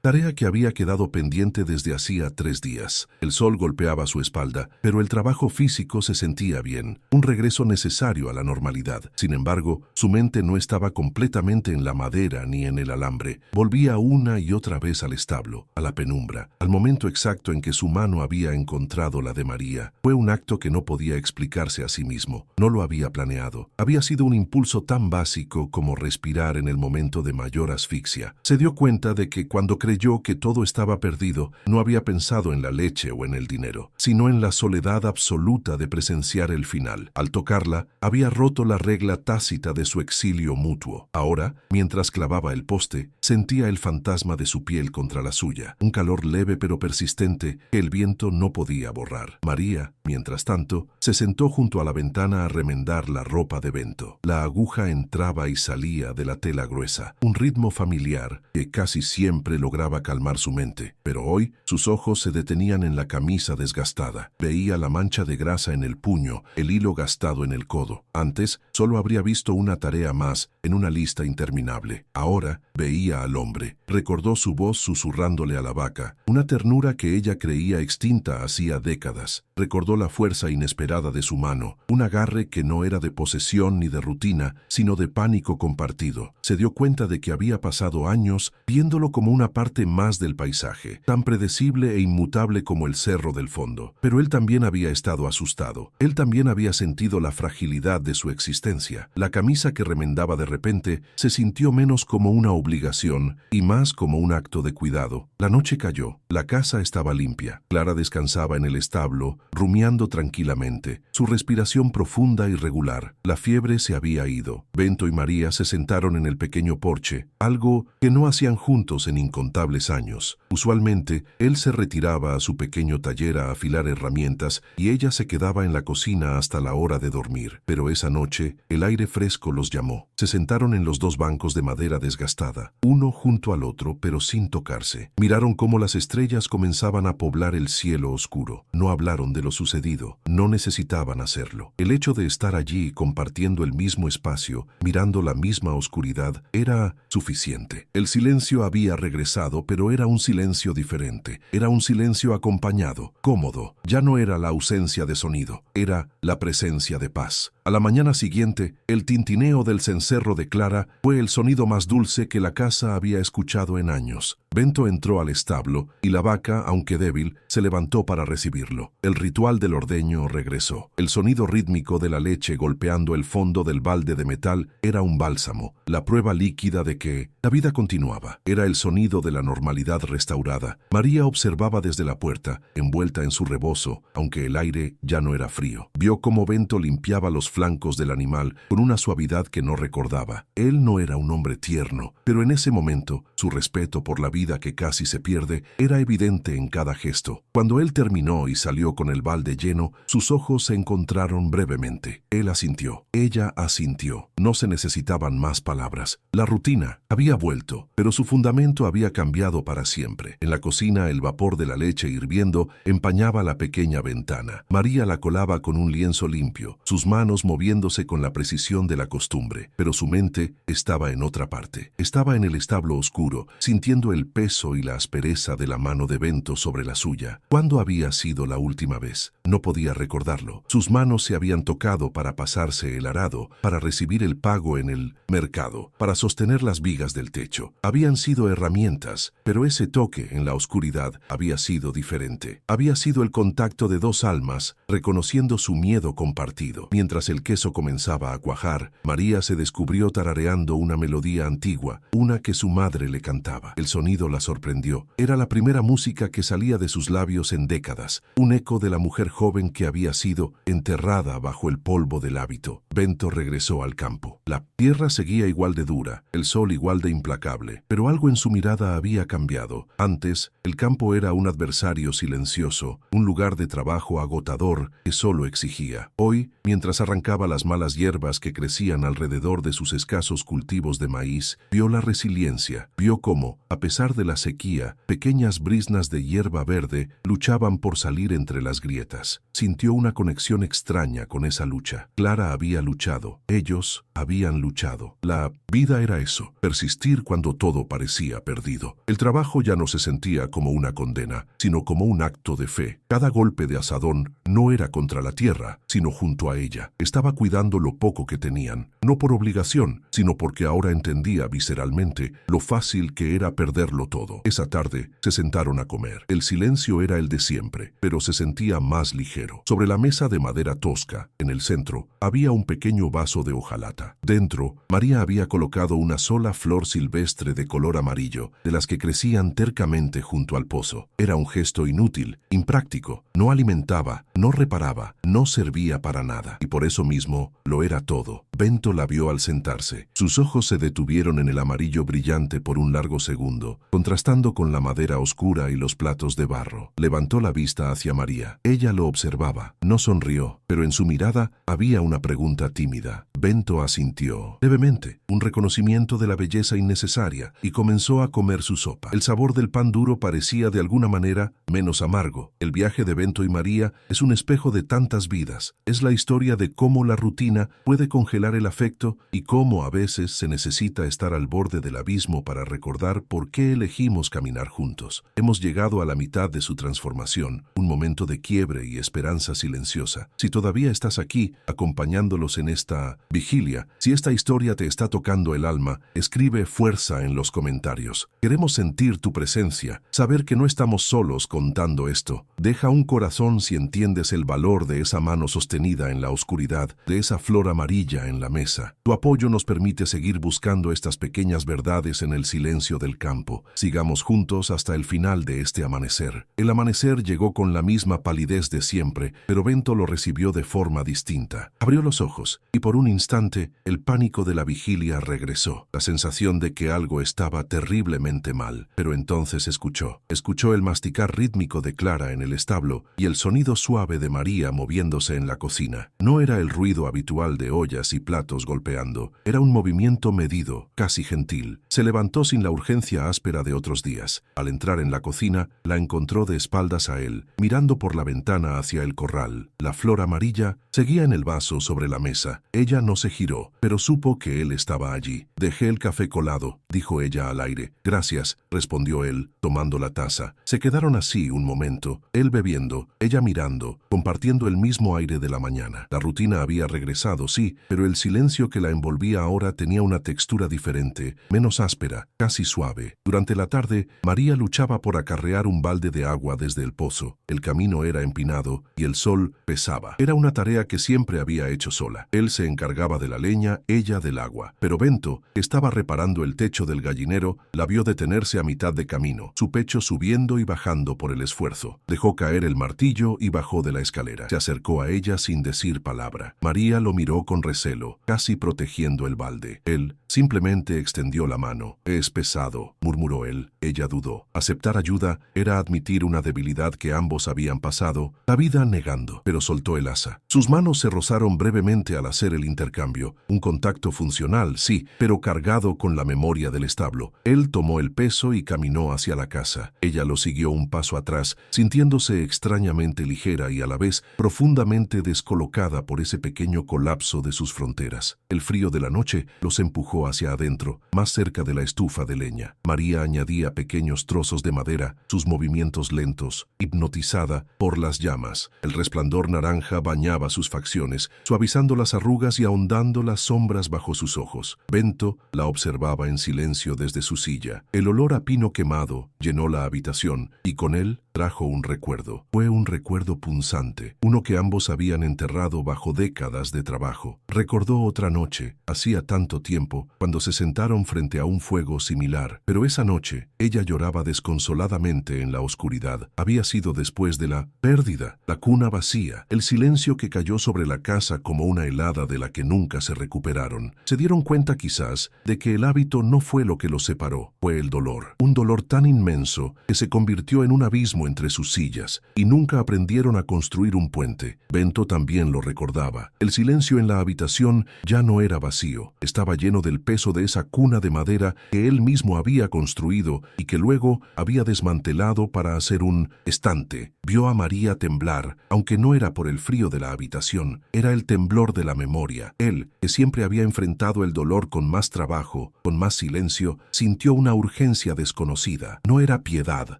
Tarea que había quedado pendiente desde hacía 3 días. El sol golpeaba su espalda, pero el trabajo físico se sentía bien, un regreso necesario a la normalidad. Sin embargo, su mente no estaba completamente en la madera ni en el alambre. Volvía una y otra vez al establo, a la penumbra, al momento exacto en que su mano había encontrado la de María. Fue un acto que no podía explicarse a sí mismo. No lo había planeado. Había sido un impulso tan básico como respirar en el momento de mayor asfixia. Se dio cuenta de que cuando creyó que todo estaba perdido, no había pensado en la leche o en el dinero, sino en la soledad absoluta de presenciar el final. Al tocarla, había roto la regla tácita de su exilio mutuo. Ahora, mientras clavaba el poste, sentía el fantasma de su piel contra la suya, un calor leve pero persistente que el viento no podía borrar. María, mientras tanto, se sentó junto a la ventana a remendar la ropa de Bento. La aguja entraba y salía de la tela gruesa, un ritmo familiar que casi siempre lograba calmar su mente, pero hoy sus ojos se detenían en la camisa desgastada. Veía la mancha de grasa en el puño, el hilo gastado en el codo. Antes, solo habría visto una tarea más en una lista interminable. Ahora, veía al hombre. Recordó su voz susurrándole a la vaca, una ternura que ella creía extinta hacía décadas. Recordó la fuerza inesperada de su mano, un agarre que no era de posesión ni de rutina, sino de pánico compartido. Se dio cuenta de que había pasado años viéndolo como una parte más del paisaje, tan predecible e inmutable como el cerro del fondo. Pero él también había estado asustado. Él también había sentido la fragilidad de su existencia. La camisa que remendaba de repente se sintió menos como una obligación y más como un acto de cuidado. La noche cayó. La casa estaba limpia. Clara descansaba en el establo, rumiando tranquilamente, su respiración profunda y regular. La fiebre se había ido. Bento y María se sentaron en el pequeño porche, algo que no hacían juntos en incontables años. Usualmente, él se retiraba a su pequeño taller a afilar herramientas horas y ella se quedaba en la cocina hasta la hora de dormir. Pero esa noche, el aire fresco los llamó. Se sentaron en los dos bancos de madera desgastada, uno junto al otro, pero sin tocarse. Miraron cómo las estrellas comenzaban a poblar el cielo oscuro. No hablaron de lo sucedido. No necesitaban hacerlo. El hecho de estar allí compartiendo el mismo espacio, mirando la misma oscuridad, era suficiente. El silencio había regresado, pero era un silencio diferente. Era un silencio acompañado, cómodo. Ya no era la ausencia de sonido, era la presencia de paz. A la mañana siguiente, el tintineo del cencerro de Clara fue el sonido más dulce que la casa había escuchado en años. Bento entró al establo y la vaca, aunque débil, se levantó para recibirlo. El ritual del ordeño regresó. El sonido rítmico de la leche golpeando el fondo del balde de metal era un bálsamo, la prueba líquida de que la vida continuaba. Era el sonido de la normalidad restaurada. María observaba desde la puerta, envuelta en su rebozo, aunque el aire ya no era frío. Vio cómo Bento limpiaba los flancos del animal con una suavidad que no recordaba. Él no era un hombre tierno, pero en ese momento, su respeto por la vida que casi se pierde era evidente en cada gesto. Cuando él terminó y salió con el balde lleno, sus ojos se encontraron brevemente. Él asintió. Ella asintió. No se necesitaban más palabras. La rutina había vuelto, pero su fundamento había cambiado para siempre. En la cocina, el vapor de la leche hirviendo empañaba la pequeña ventana. María la colaba con un lienzo limpio, sus manos moviéndose con la precisión de la costumbre, pero su mente estaba en otra parte. Estaba en el establo oscuro, sintiendo el peso y la aspereza de la mano de Bento sobre la suya. ¿Cuándo había sido la última vez? No podía recordarlo. Sus manos se habían tocado para pasarse el arado, para recibir el pago en el mercado, para sostener las vigas del techo. Habían sido herramientas, pero ese toque en la oscuridad había sido diferente. Había sido el contacto de dos almas, reconociendo su miedo compartido. Mientras el queso comenzaba a cuajar, María se descubrió tarareando una melodía antigua, una que su madre le cantaba. El sonido la sorprendió. Era la primera música que salía de sus labios en décadas, un eco de la mujer joven que había sido enterrada bajo el polvo del hábito. Bento regresó al campo. La tierra seguía igual de dura, el sol igual de implacable, pero algo en su mirada había cambiado. Antes, el campo era un adversario silencioso, un lugar de trabajo agotador que solo exigía. Hoy, mientras arrancaba las malas hierbas que crecían alrededor de sus escasos cultivos de maíz, vio la resiliencia, vio cómo, a pesar de la sequía, pequeñas briznas de hierba verde luchaban por salir entre las grietas. Sintió una conexión extraña con esa lucha. Clara había luchado, ellos habían luchado. La vida era eso, persistir cuando todo parecía perdido. El trabajo ya no se sentía como una condena, sino como un acto de fe. Cada golpe de azadón no era contra la tierra, sino junto a ella. Estaba cuidando lo poco que tenían, no por obligación, sino porque ahora entendía visceralmente lo fácil que era perderlo todo. Esa tarde se sentaron a comer. El silencio era el de siempre, pero se sentía más ligero. Sobre la mesa de madera tosca, en el centro, había un pequeño vaso de hojalata. Dentro, María había colocado una sola flor silvestre de color amarillo, de las que crecían tercamente junto al pozo. Era un gesto inútil, impráctico. No alimentaba, no reparaba, no servía para nada. Y por eso mismo, lo era todo. Bento la vio al sentarse. Sus ojos se detuvieron en el amarillo brillante por un largo segundo, contrastando con la madera oscura y los platos de barro. Levantó la vista hacia María. Ella lo observaba. No sonrió, pero en su mirada había una pregunta tímida. Bento asintió levemente, un reconocimiento de la belleza innecesaria, y comenzó a comer su sopa. El sabor del pan duro parecía de alguna manera menos amargo. El viaje de Bento y María es un espejo de tantas vidas. Es la historia de cómo la rutina puede congelar el afecto y cómo a veces se necesita estar al borde del abismo para recordar por qué elegimos caminar juntos. Hemos llegado a la mitad de su transformación, un momento de quiebre y esperanza silenciosa. Si todavía estás aquí, acompañándolos en esta vigilia, si esta historia te está tocando el alma, escribe fuerza en los comentarios. Queremos sentir tu presencia, saber que no estamos solos contando esto. Deja un corazón si entiendes el valor de esa mano sostenida en la oscuridad, de esa flor amarilla en la mesa. Tu apoyo nos permite seguir buscando estas pequeñas verdades en el silencio del campo. Sigamos juntos hasta el final de este amanecer. El amanecer llegó con la misma palidez de siempre, pero Bento lo recibió de forma distinta. Abrió los ojos y por un instante, el pánico de la vigilia regresó, la sensación de que algo estaba terriblemente mal. Pero entonces escuchó el masticar rítmico de Clara en el establo y el sonido suave de María moviéndose en la cocina. No era el ruido habitual de ollas y platos golpeando, era un movimiento medido, casi gentil. Se levantó sin la urgencia áspera de otros días. Al entrar en la cocina, la encontró de espaldas a él, mirando por la ventana hacia el corral. La flor amarilla seguía en el vaso sobre la mesa. Ella no se giró, pero supo que él estaba allí. «Dejé el café colado», dijo ella al aire. «Gracias», respondió él, tomando la taza. Se quedaron así un momento, él bebiendo, ella mirando, compartiendo el mismo aire de la mañana. La rutina había regresado, sí, pero el silencio que la envolvía ahora tenía una textura diferente, menos áspera, casi suave. Durante la tarde, María luchaba por acarrear un balde de agua desde el pozo. El camino era empinado y el sol pesaba. Era una tarea que siempre había hecho sola. Él se encargaba de la leña, ella del agua. Pero Bento, que estaba reparando el techo del gallinero, la vio detenerse a mitad de camino, su pecho subiendo y bajando por el esfuerzo. Dejó caer el martillo y bajó de la escalera. Se acercó a ella sin decir palabra. María lo miró con recelo, casi protegiendo el balde. Él simplemente extendió la mano. «Es pesado», murmuró él. Ella dudó. Aceptar ayuda era admitir una debilidad que ambos habían pasado, la vida negando, pero soltó el asa. Sus manos se rozaron brevemente al hacer el intercambio. Un contacto funcional, sí, pero cargado con la memoria del establo. Él tomó el peso y caminó hacia la casa. Ella lo siguió un paso atrás, sintiéndose extrañamente ligera y a la vez profundamente descolocada por ese pequeño colapso de sus fronteras. El frío de la noche los empujó hacia adentro, más cerca de la estufa de leña. María añadía pequeños trozos de madera, sus movimientos lentos, hipnotizada por las llamas. El resplandor naranja bañaba sus facciones, suavizando las arrugas y ahondando las sombras bajo sus ojos. Bento la observaba en silencio desde su silla. El olor a pino quemado llenó la habitación y con él trajo un recuerdo. Fue un recuerdo punzante, uno que ambos habían enterrado bajo décadas de trabajo. Recordó otra noche, hacía tanto tiempo, cuando se sentaron frente a un fuego similar. Pero esa noche, ella lloraba desconsoladamente en la oscuridad. Había sido después de la pérdida, la cuna vacía, el silencio que cayó sobre la casa como una helada de la que nunca se recuperaron. Se dieron cuenta quizás de que el hábito no fue lo que los separó, fue el dolor. Un dolor tan inmenso que se convirtió en un abismo entre sus sillas, y nunca aprendieron a construir un puente. Bento también lo recordaba. El silencio en la habitación ya no era vacío, estaba lleno del peso de esa cuna de madera que él mismo había construido y que luego había desmantelado para hacer un estante. Vio a María temblar, aunque no era por el frío de la habitación, era el temblor de la memoria. Él, que siempre había enfrentado el dolor con más trabajo, con más silencio, sintió una urgencia desconocida. No era piedad,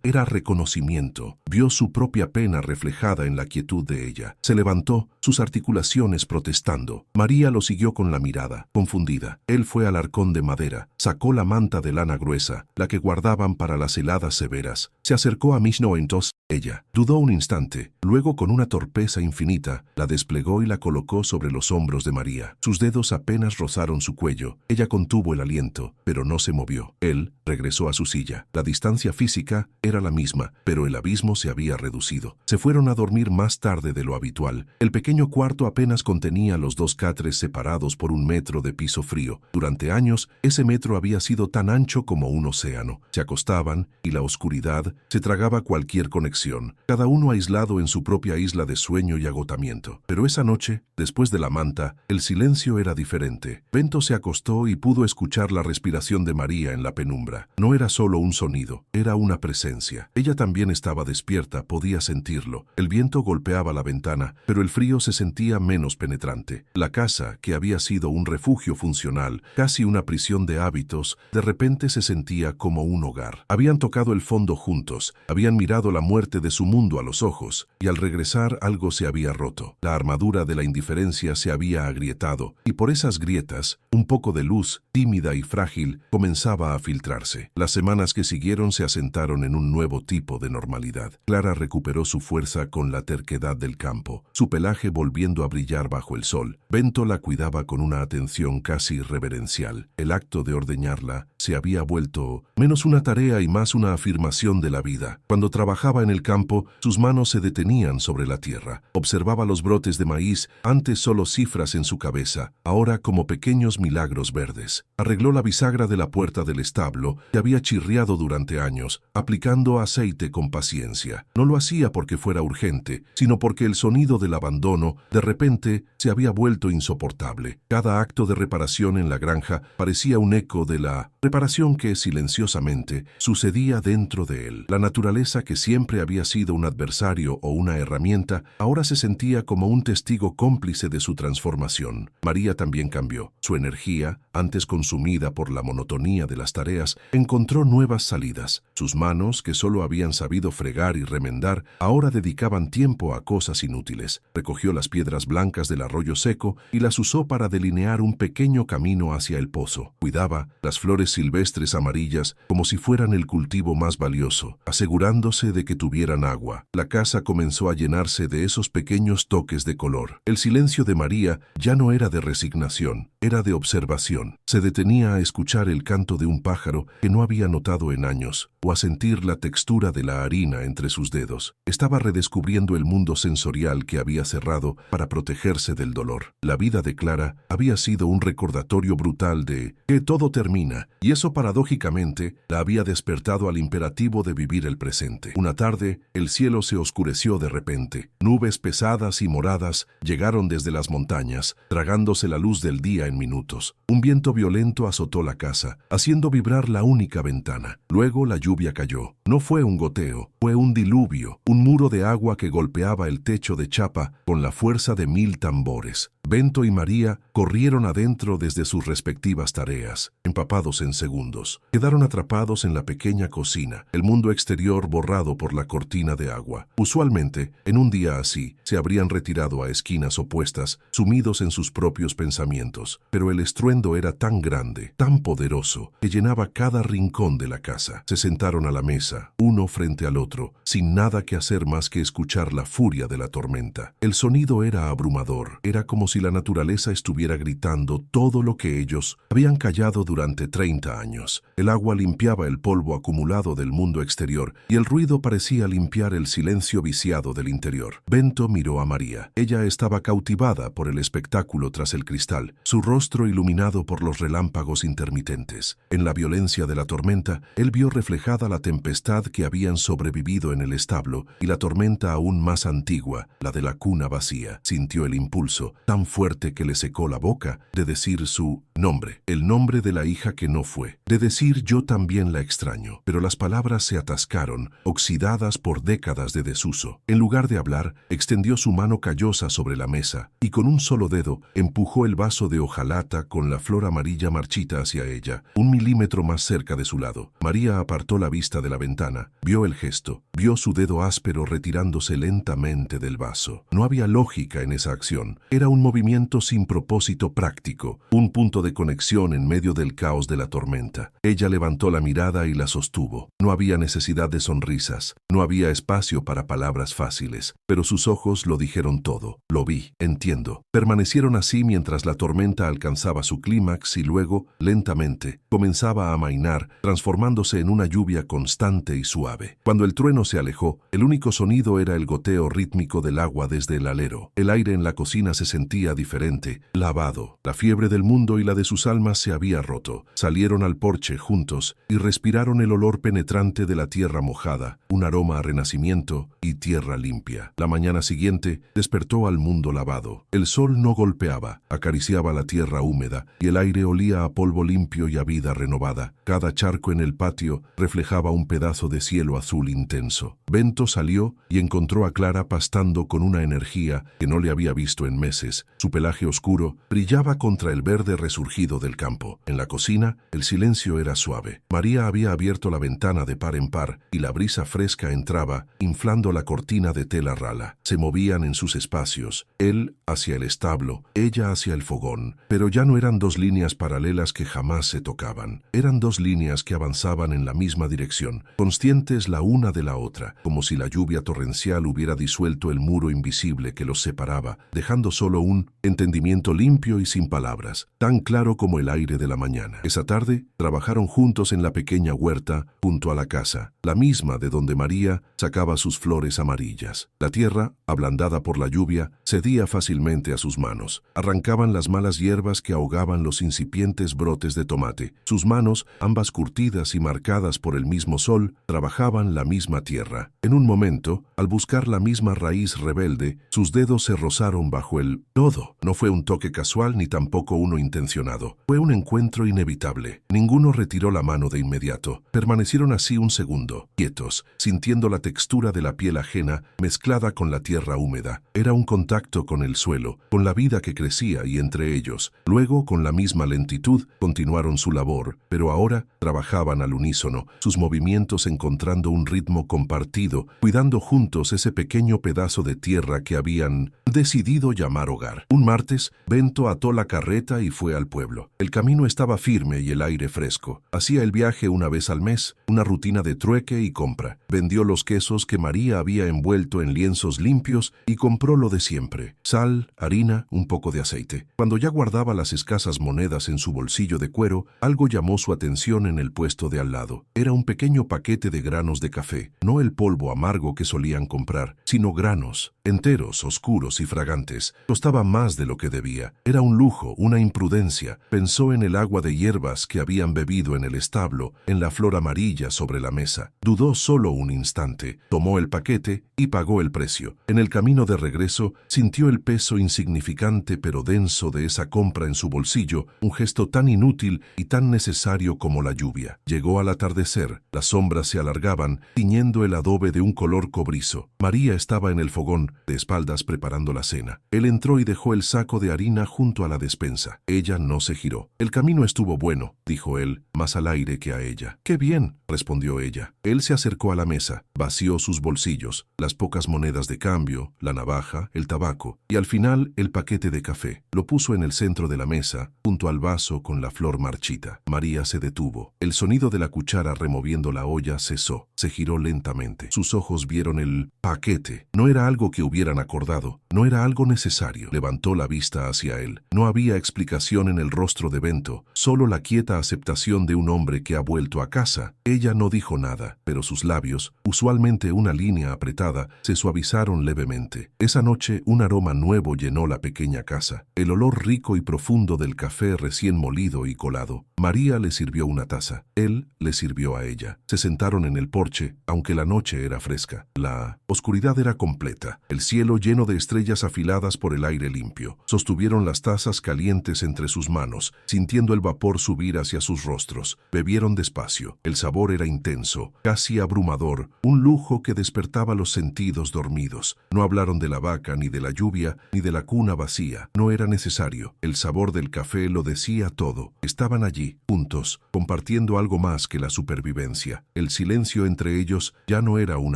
era reconocimiento. Vio su propia pena reflejada en la quietud de ella. Se levantó, sus articulaciones protestando. María lo siguió con la mirada, confundida. Él fue al arcón de madera, sacó la manta de lana gruesa, la que guardaban para las heladas severas. Se acercó a Mishnoentos. Ella dudó un instante, luego con una torpeza infinita, la desplegó y la colocó sobre los hombros de María. Sus dedos apenas rozaron su cuello. Ella contuvo el aliento, pero no se movió. Él regresó a su silla. La distancia física era la misma, pero el abismo se había reducido. Se fueron a dormir más tarde de lo habitual. El pequeño cuarto apenas contenía los dos catres separados por 1 metro de piso frío. Durante años, ese metro había sido tan ancho como un océano. Se acostaban y la oscuridad se tragaba cualquier conexión, cada uno aislado en su propia isla de sueño y agotamiento. Pero esa noche, después de la manta, el silencio era diferente. Bento se acostó y pudo escuchar la respiración de María en la penumbra. No era solo un sonido, era una presencia. Ella también estaba despierta, podía sentirlo. El viento golpeaba la ventana, pero el frío se sentía menos penetrante. La casa, que había sido un refugio funcional, casi una prisión de hábitos, de repente se sentía como un hogar. Habían tocado el fondo juntos, habían mirado la muerte de su mundo a los ojos, y al regresar algo se había roto. La armadura de la indiferencia se había agrietado, y por esas grietas, un poco de luz, tímida y frágil, comenzaba a filtrarse. Las semanas que siguieron se asentaron en un nuevo tipo de normalidad. Clara recuperó su fuerza con la terquedad del campo, su pelaje volviendo a brillar bajo el sol. Bento la cuidaba con una atención casi reverencial. El acto de ordeñarla se había vuelto menos una tarea y más una afirmación de la vida. Cuando trabajaba en el campo, sus manos se detenían sobre la tierra. Observaba los brotes de maíz, antes solo cifras en su cabeza, ahora como pequeños milagros verdes. Arregló la bisagra de la puerta del establo, que había chirriado durante años, aplicando aceite con paciencia. No lo hacía porque fuera urgente, sino porque el sonido del abandono, de repente, se había vuelto insoportable. Cada acto de reparación en la granja parecía un eco de la reparación que, silenciosamente, sucedía dentro de él. La naturaleza, que siempre había sido un adversario o una herramienta, ahora se sentía como un testigo cómplice de su transformación. María también cambió. Su energía, antes consumida por la monotonía de las tareas, encontró nuevas salidas. Sus manos, que solo habían sabido fregar y remendar, ahora dedicaban tiempo a cosas inútiles. Recogió las piedras blancas del arroyo seco y las usó para delinear un pequeño camino hacia el pozo. Cuidaba las flores silvestres amarillas como si fueran el cultivo más valioso, asegurándose de que tuvieran agua. La casa comenzó a llenarse de esos pequeños toques de color. El silencio de María ya no era de resignación, era de observación. Se detenía a escuchar el canto de un pájaro que no había notado en años, o a sentir la textura de la harina entre sus dedos. Estaba redescubriendo el mundo sensorial que había cerrado para protegerse del dolor. La vida de Clara había sido un recordatorio brutal de que todo termina, y eso paradójicamente la había despertado al imperativo de vivir el presente. Una tarde, el cielo se oscureció de repente. Nubes pesadas y moradas llegaron desde las montañas, tragándose la luz del día en minutos. Un viento violento azotó la casa, haciendo vibrar la única ventana. Luego la lluvia cayó. No fue un goteo, fue un diluvio, un muro de agua que golpeaba el techo de chapa con la fuerza de 1000 tambores. Bento y María corrieron adentro desde sus respectivas tareas, empapados en segundos. Quedaron atrapados en la pequeña cocina, el mundo exterior borrado por la cortina de agua. Usualmente, en un día así, se habrían retirado a esquinas opuestas, sumidos en sus propios pensamientos, pero el estruendo era tan grande, tan poderoso, que llenaba cada rincón de la casa. Se sentaron a la mesa, uno frente al otro, sin nada que hacer más que escuchar la furia de la tormenta. El sonido era abrumador, era como si la naturaleza estuviera gritando todo lo que ellos habían callado durante 30 años. El agua limpiaba el polvo acumulado del mundo exterior y el ruido parecía limpiar el silencio viciado del interior. Bento miró a María. Ella estaba cautivada por el espectáculo tras el cristal, su rostro iluminado por los relámpagos intermitentes. En la violencia de la tormenta, él vio reflejada la tempestad que habían sobrevivido en el establo y la tormenta aún más antigua, la de la cuna vacía. Sintió el impulso, tan fuerte que le secó la boca, de decir su nombre, el nombre de la hija que no fue, de decir yo también la extraño, pero las palabras se atascaron, oxidadas por décadas de desuso. En lugar de hablar, extendió su mano callosa sobre la mesa y con un solo dedo empujó el vaso de hojalata con la flor amarilla marchita hacia ella, 1 milímetro más cerca de su lado. María apartó la vista de la ventana, vio el gesto, vio su dedo áspero retirándose lentamente del vaso. No había lógica en esa acción, era un movimiento sin propósito práctico, un punto de conexión en medio del caos de la tormenta. Ella levantó la mirada y la sostuvo. No había necesidad de sonrisas, no había espacio para palabras fáciles, pero sus ojos lo dijeron todo. Lo vi, entiendo. Permanecieron así mientras la tormenta alcanzaba su clímax y luego, lentamente, comenzaba a amainar, transformándose en una lluvia constante y suave. Cuando el trueno se alejó, el único sonido era el goteo rítmico del agua desde el alero. El aire en la cocina se sentía diferente, lavado. La fiebre del mundo y la de sus almas se había roto. Salieron al porche juntos y respiraron el olor penetrante de la tierra mojada, un aroma a renacimiento y tierra limpia. La mañana siguiente despertó al mundo lavado. El sol no golpeaba, acariciaba la tierra húmeda y el aire olía a polvo limpio y a vida renovada. Cada charco en el patio reflejaba un pedazo de cielo azul intenso. Bento salió y encontró a Clara pastando con una energía que no le había visto en meses. Su pelaje oscuro brillaba contra el verde resurgido del campo. En la cocina, el silencio era suave. María había abierto la ventana de par en par y la brisa fresca entraba, inflando la cortina de tela rala. Se movían en sus espacios, él hacia el establo, ella hacia el fogón, pero ya no eran dos líneas paralelas que jamás se tocaban. Eran dos líneas que avanzaban en la misma dirección, conscientes la una de la otra, como si la lluvia torrencial hubiera disuelto el muro invisible que los separaba, dejando solo un entendimiento limpio y sin palabras, tan claro como el aire de la mañana. Esa tarde, trabajaron juntos en la pequeña huerta junto a la casa, la misma de donde María sacaba sus flores amarillas. La tierra, ablandada por la lluvia, cedía fácilmente a sus manos. Arrancaban las malas hierbas que ahogaban los incipientes brotes de tomate. Sus manos, ambas curtidas y marcadas por el mismo sol, trabajaban la misma tierra. En un momento, al buscar la misma raíz rebelde, sus dedos se rozaron bajo el lodo. No fue un toque casual ni tampoco uno intencionado. Fue un encuentro inevitable. Ninguno retiró la mano de inmediato. Permanecieron así un segundo, quietos, sintiendo la textura de la piel ajena mezclada con la tierra húmeda. Era un contacto con el suelo, con la vida que crecía y entre ellos. Luego, con la misma lentitud, continuaron su labor, pero ahora trabajaban al unísono, sus movimientos encontrando un ritmo compartido, cuidando juntos ese pequeño pedazo de tierra que habían decidido llamar hogar. Un martes, Bento ató la carreta y fue al pueblo. El camino estaba firme y el aire fresco. Hacía el viaje una vez al mes, una rutina de trueque y compra. Vendió los quesos que María había envuelto en lienzos limpios y compró lo de siempre: sal, harina, un poco de aceite. Cuando ya guardaba las escasas monedas en su bolsillo de cuero, algo llamó su atención en el puesto de al lado. Era un pequeño paquete de granos de café, no el polvo amargo que solían comprar, sino granos, enteros, oscuros y fragantes. Costaba más de lo que debía. Era un lujo, una imprudencia. Pensó en el agua de hierbas que habían bebido en el establo, en la flor amarilla sobre la mesa. Dudó solo un instante, tomó el paquete y pagó el precio. En el camino de regreso, sintió el peso insignificante pero denso de esa compra en su bolsillo, un gesto tan inútil y tan necesario como la lluvia. Llegó al atardecer, las sombras se alargaban, tiñendo el adobe de un color cobrizo. María estaba en el fogón, de espaldas preparando la cena. Él entró y dejó el saco de harina junto a la despensa. Ella no se giró. El camino estuvo bueno, dijo él, más al aire que a ella. ¡Qué bien!, respondió ella. Él se acercó a la mesa, vació sus bolsillos, las pocas monedas de cambio, la navaja, el tabaco, y al final el paquete de café. Lo puso en el centro de la mesa, junto al vaso con la flor marchita. María se detuvo. El sonido de la cuchara removiendo la olla cesó. Se giró lentamente. Sus ojos vieron el paquete. No era algo que hubieran acordado, no era algo necesario. Levantó la vista hacia él. No había explicación en el rostro de Bento, solo la quieta aceptación de un hombre que ha vuelto a casa. Ella no dijo nada, pero sus labios, usualmente una línea apretada, se suavizaron levemente. Esa noche un aroma nuevo llenó la pequeña casa, el olor rico y profundo del café recién molido y colado. María le sirvió una taza, él le sirvió a ella. Se sentaron en el porche, aunque la noche era fresca. La oscuridad era completa, el cielo lleno de estrellas afiladas por el aire limpio. Sostuvieron las tazas calientes entre sus manos, sintiendo el vapor subir hacia sus rostros. Bebieron despacio. El sabor era intenso, casi abrumador, un lujo que despertaba los sentidos dormidos. No hablaron de la vaca, ni de la lluvia, ni de la cuna vacía. No era necesario. El sabor del café lo decía todo. Estaban allí, juntos, compartiendo algo más que la supervivencia. El silencio entre ellos ya no era un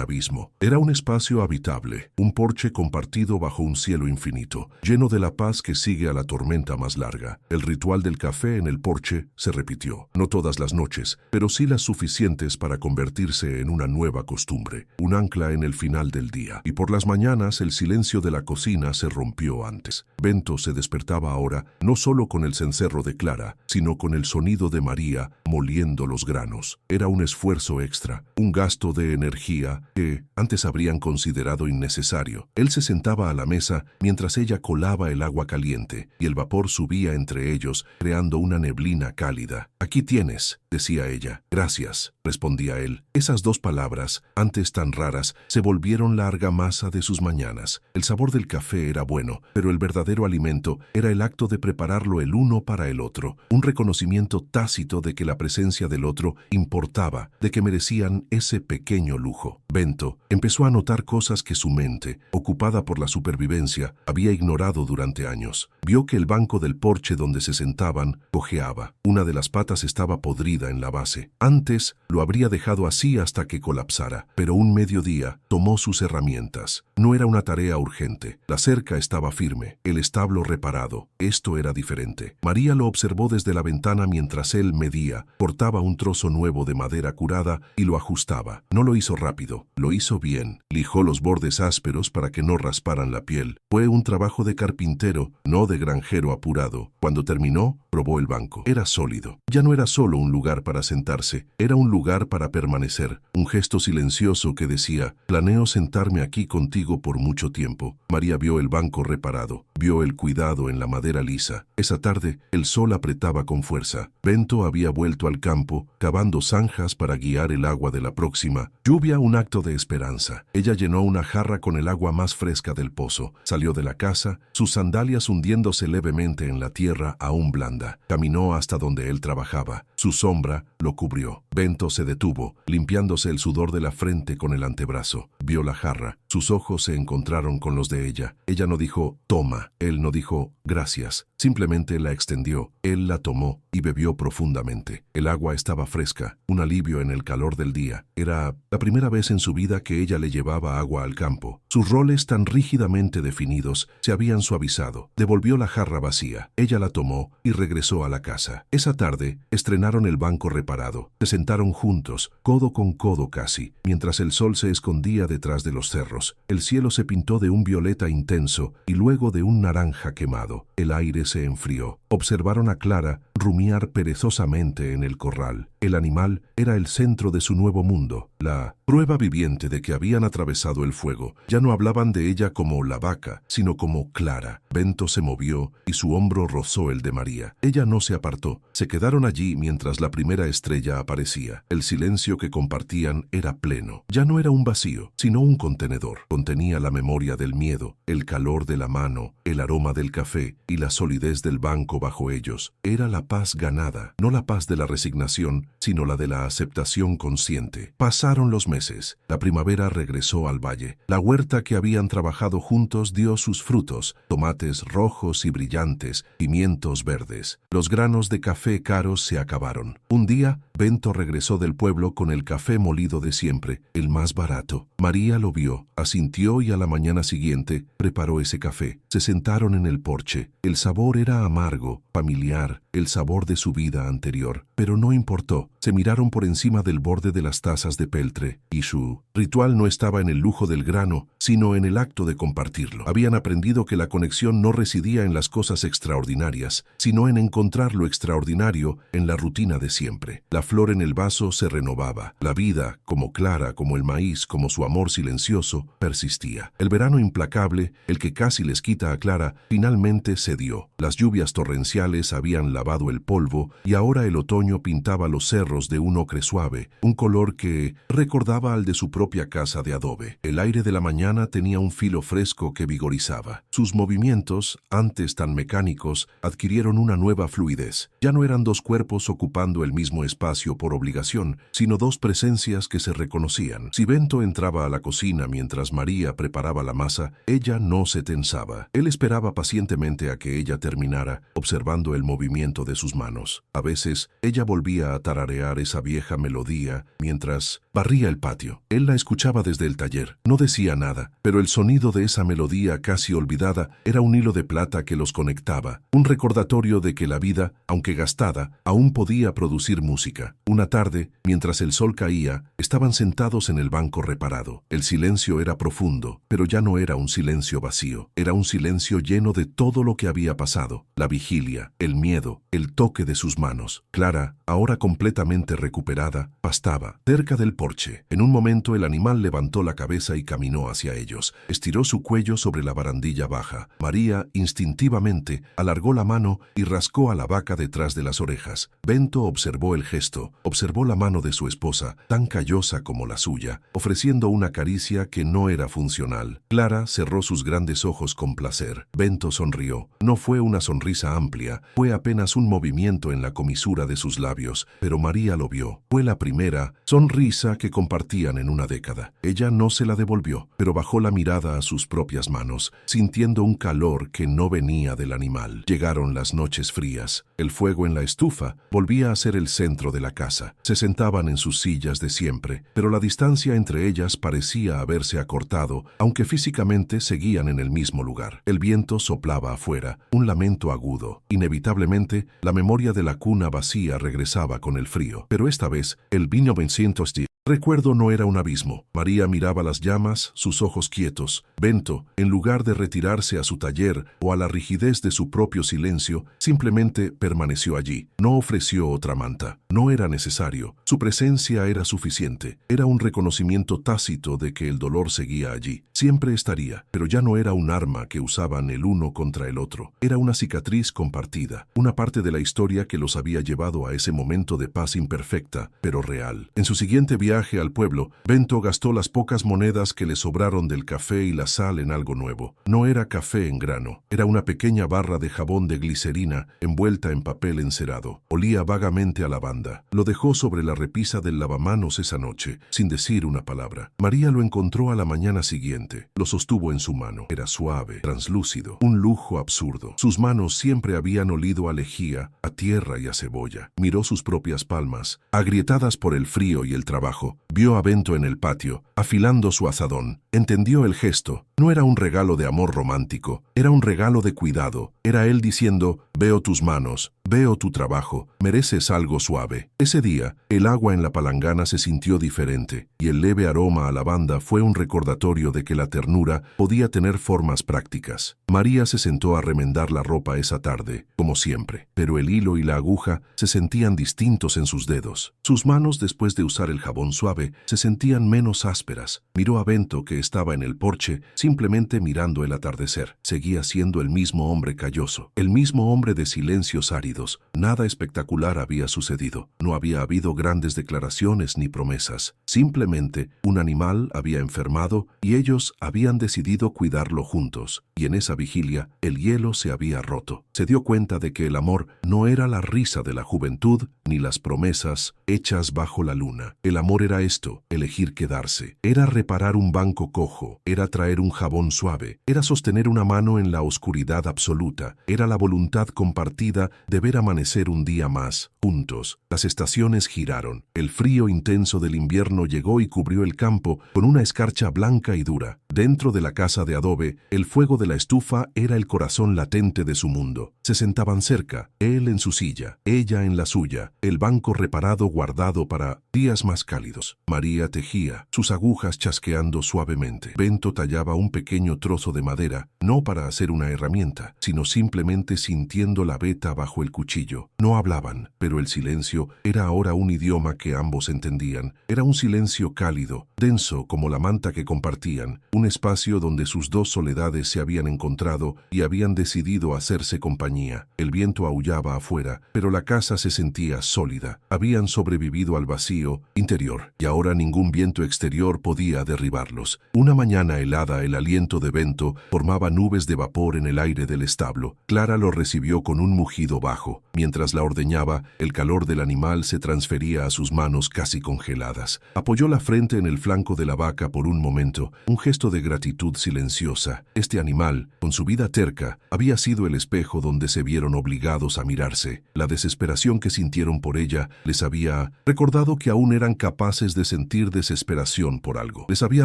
abismo. Era un espacio habitable, un porche compartido bajo un cielo infinito, lleno de la paz que sigue a la tormenta más larga. El ritual del café en el porche se repitió. No todas las noches, pero sí las suficientes para convertirse en una nueva costumbre, un ancla en el final del día. Y por las mañanas el silencio de la cocina se rompió antes. Bento se despertaba ahora no solo con el cencerro de Clara, sino con el sonido de María moliendo los granos. Era un esfuerzo extra, un gasto de energía que antes habrían considerado innecesario. Él se sentaba a la mesa mientras ella colaba el agua caliente y el vapor subía entre ellos, creando una neblina cálida. «Aquí tienes», decía ella. «Gracias», respondía él. Esas dos palabras, antes tan raras, se volvieron la argamasa de sus mañanas. El sabor del café era bueno, pero el verdadero alimento era el acto de prepararlo el uno para el otro, un reconocimiento tácito de que la presencia del otro importaba, de que merecían ese pequeño lujo. Bento empezó a notar cosas que su mente, ocupada por la supervivencia, había ignorado durante años. Vio que el banco del porche donde se sentaban cojeaba. Una de las patas estaba podrida en la base. Antes lo habría dejado así hasta que colapsara. Clara, pero un mediodía tomó sus herramientas. No era una tarea urgente. La cerca estaba firme, el establo reparado. Esto era diferente. María lo observó desde la ventana mientras él medía, cortaba un trozo nuevo de madera curada y lo ajustaba. No lo hizo rápido, lo hizo bien. Lijó los bordes ásperos para que no rasparan la piel. Fue un trabajo de carpintero, no de granjero apurado. Cuando terminó, probó el banco. Era sólido. Ya no era solo un lugar para sentarse, era un lugar para permanecer. Un gesto silencioso que decía: planeo sentarme aquí contigo por mucho tiempo. María vio el banco reparado, vio el cuidado en la madera lisa. Esa tarde, el sol apretaba con fuerza. Bento había vuelto al campo, cavando zanjas para guiar el agua de la próxima lluvia, un acto de esperanza. Ella llenó una jarra con el agua más fresca del pozo. Salió de la casa, sus sandalias hundiéndose levemente en la tierra aún blanda. Caminó hasta donde él trabajaba. Su sombra lo cubrió. Bento se detuvo, limpiándose el sudor de la frente con el antebrazo. Vio la jarra. Sus ojos se encontraron con los de ella. Ella no dijo «toma». Él no dijo «gracias». Simplemente la extendió. Él la tomó y bebió profundamente. El agua estaba fresca, un alivio en el calor del día. Era la primera vez en su vida que ella le llevaba agua al campo. Sus roles tan rígidamente definidos se habían suavizado. Devolvió la jarra vacía. Ella la tomó y regresó a la casa. Esa tarde estrenaron el banco reparado. Se sentaron juntos, codo con codo casi, mientras el sol se escondía detrás de los cerros. El cielo se pintó de un violeta intenso y luego de un naranja quemado. El aire se enfrió. Observaron a Clara rumiar perezosamente en el corral. El animal era el centro de su nuevo mundo, la prueba viviente de que habían atravesado el fuego. Ya no hablaban de ella como la vaca, sino como Clara. Bento se movió y su hombro rozó el de María. Ella no se apartó. Se quedaron allí mientras la primera estrella aparecía. El silencio que compartían era pleno. Ya no era un vacío, sino un contenedor. Contenía la memoria del miedo, el calor de la mano, el aroma del café y la solidez del banco bajo ellos. Era la paz ganada, no la paz de la resignación, sino la de la aceptación consciente. Pasaron los meses. La primavera regresó al valle. La huerta que habían trabajado juntos dio sus frutos: tomates rojos y brillantes, pimientos verdes. Los granos de café caros se acabaron. Un día, Bento regresó del pueblo con el café molido de siempre, el más barato. María lo vio, asintió y a la mañana siguiente preparó ese café. Se sentaron en el porche. El sabor era amargo, familiar, el sabor de su vida anterior. Pero no importó. Se miraron por encima del borde de las tazas de peltre, y su ritual no estaba en el lujo del grano, sino en el acto de compartirlo. Habían aprendido que la conexión no residía en las cosas extraordinarias, sino en encontrar lo extraordinario en la rutina de siempre. La flor en el vaso se renovaba. La vida, como Clara, como el maíz, como su amor silencioso, persistía. El verano implacable, el que casi les quita a Clara, finalmente cedió. Las lluvias torrenciales habían lavado el polvo y ahora el otoño pintaba los cerros de un ocre suave, un color que recordaba al de su propia casa de adobe. El aire de la mañana tenía un filo fresco que vigorizaba. Sus movimientos, antes tan mecánicos, adquirieron una nueva fluidez. Ya no eran dos cuerpos ocupando el mismo espacio por obligación, sino dos presencias que se reconocían. Si Bento entraba a la cocina mientras María preparaba la masa, ella no se tensaba. Él esperaba pacientemente a que ella terminara, observando el movimiento de sus manos. A veces, ella volvía a tararear esa vieja melodía mientras barría el patio. Él la escuchaba desde el taller. No decía nada, pero el sonido de esa melodía casi olvidada era un hilo de plata que los conectaba, un recordatorio de que la vida, aunque gastada, aún podía producir música. Una tarde, mientras el sol caía, estaban sentados en el banco reparado. El silencio era profundo, pero ya no era un silencio vacío. Era un silencio lleno de todo lo que había pasado: la vigilia, el miedo, el toque de sus manos. Clara, ahora completamente recuperada, pastaba cerca del porche. En un momento el animal levantó la cabeza y caminó hacia ellos. Estiró su cuello sobre la barandilla baja. María, instintivamente, alargó la mano y rascó a la vaca detrás de las orejas. Bento observó el gesto, observó la mano de su esposa, tan callosa como la suya, ofreciendo una caricia que no era funcional. Clara cerró sus grandes ojos con placer. Bento sonrió. No fue una sonrisa amplia, fue apenas un movimiento en la comisura de sus labios, pero María lo vio. Fue la primera sonrisa que compartían en una década. Ella no se la devolvió, pero bajó la mirada a sus propias manos, sintiendo un calor que no venía del animal. Llegaron las noches frías. El fuego en la estufa volvía a ser el centro de la casa. Se sentaban en sus sillas de siempre, pero la distancia entre ellas parecía haberse acortado, aunque físicamente seguían en el mismo lugar. El viento soplaba afuera, un lamento agudo. Inevitablemente, la memoria de la cuna vacía regresaba con el frío. Pero esta vez, el 1910. Recuerdo no era un abismo. María miraba las llamas, sus ojos quietos. Bento, en lugar de retirarse a su taller o a la rigidez de su propio silencio, simplemente permaneció allí. No ofreció otra manta. No era necesario. Su presencia era suficiente. Era un reconocimiento tácito de que el dolor seguía allí. Siempre estaría, pero ya no era un arma que usaban el uno contra el otro. Era una cicatriz compartida, una parte de la historia que los había llevado a ese momento de paz imperfecta, pero real. En su siguiente viaje al pueblo, Bento gastó las pocas monedas que le sobraron del café y la sal en algo nuevo. No era café en grano, era una pequeña barra de jabón de glicerina envuelta en papel encerado. Olía vagamente a lavanda. Lo dejó sobre la repisa del lavamanos esa noche, sin decir una palabra. María lo encontró a la mañana siguiente. Lo sostuvo en su mano. Era suave, translúcido, un lujo absurdo. Sus manos siempre habían olido a lejía, a tierra y a cebolla. Miró sus propias palmas, agrietadas por el frío y el trabajo. Vio a Bento en el patio, afilando su azadón. Entendió el gesto. No era un regalo de amor romántico, era un regalo de cuidado. Era él diciendo, veo tus manos, veo tu trabajo, mereces algo suave. Ese día, el agua en la palangana se sintió diferente, y el leve aroma a lavanda fue un recordatorio de que la ternura podía tener formas prácticas. María se sentó a remendar la ropa esa tarde, como siempre, pero el hilo y la aguja se sentían distintos en sus dedos. Sus manos, después de usar el jabón suave, se sentían menos ásperas. Miró a Bento, que estaba en el porche, simplemente mirando el atardecer. Seguía siendo el mismo hombre calloso, el mismo hombre de silencios áridos. Nada espectacular había sucedido. No había habido grandes declaraciones ni promesas. Simplemente, un animal había enfermado y ellos habían decidido cuidarlo juntos. Y en esa vigilia, el hielo se había roto. Se dio cuenta de que el amor no era la risa de la juventud ni las promesas hechas bajo la luna. El amor era esto, elegir quedarse. Era reparar un banco cojo, era traer un jabón suave, era sostener una mano en la oscuridad absoluta, era la voluntad compartida de ver amanecer un día más, juntos. Las estaciones giraron. El frío intenso del invierno llegó y cubrió el campo con una escarcha blanca y dura. Dentro de la casa de adobe, el fuego de la estufa era el corazón latente de su mundo. Se sentaban cerca, él en su silla, ella en la suya, el banco reparado guardado para días más cálidos. María tejía, sus agujas chasqueando suavemente. Bento tallaba un pequeño trozo de madera, no para hacer una herramienta, sino simplemente sintiendo la veta bajo el cuchillo. No hablaban, pero el silencio era ahora un idioma que ambos entendían. Era un silencio cálido, denso como la manta que compartían, un espacio donde sus dos soledades se habían encontrado y habían decidido hacerse compañía. El viento aullaba afuera, pero la casa se sentía sólida. Habían sobrevivido al vacío interior, y ahora ningún viento exterior podía derribarlos. Una mañana helada, el aliento de Bento formaba nubes de vapor en el aire del establo. Clara lo recibió con un mugido bajo. Mientras la ordeñaba, el calor del animal se transfería a sus manos casi congeladas. Apoyó la frente en el flanco de la vaca por un momento, un gesto de gratitud silenciosa. Este animal, con su vida terca, había sido el espejo donde se vieron obligados a mirarse. La desesperación que sintieron por ella les había recordado que aún eran capaces de sentir desesperación por algo. Les había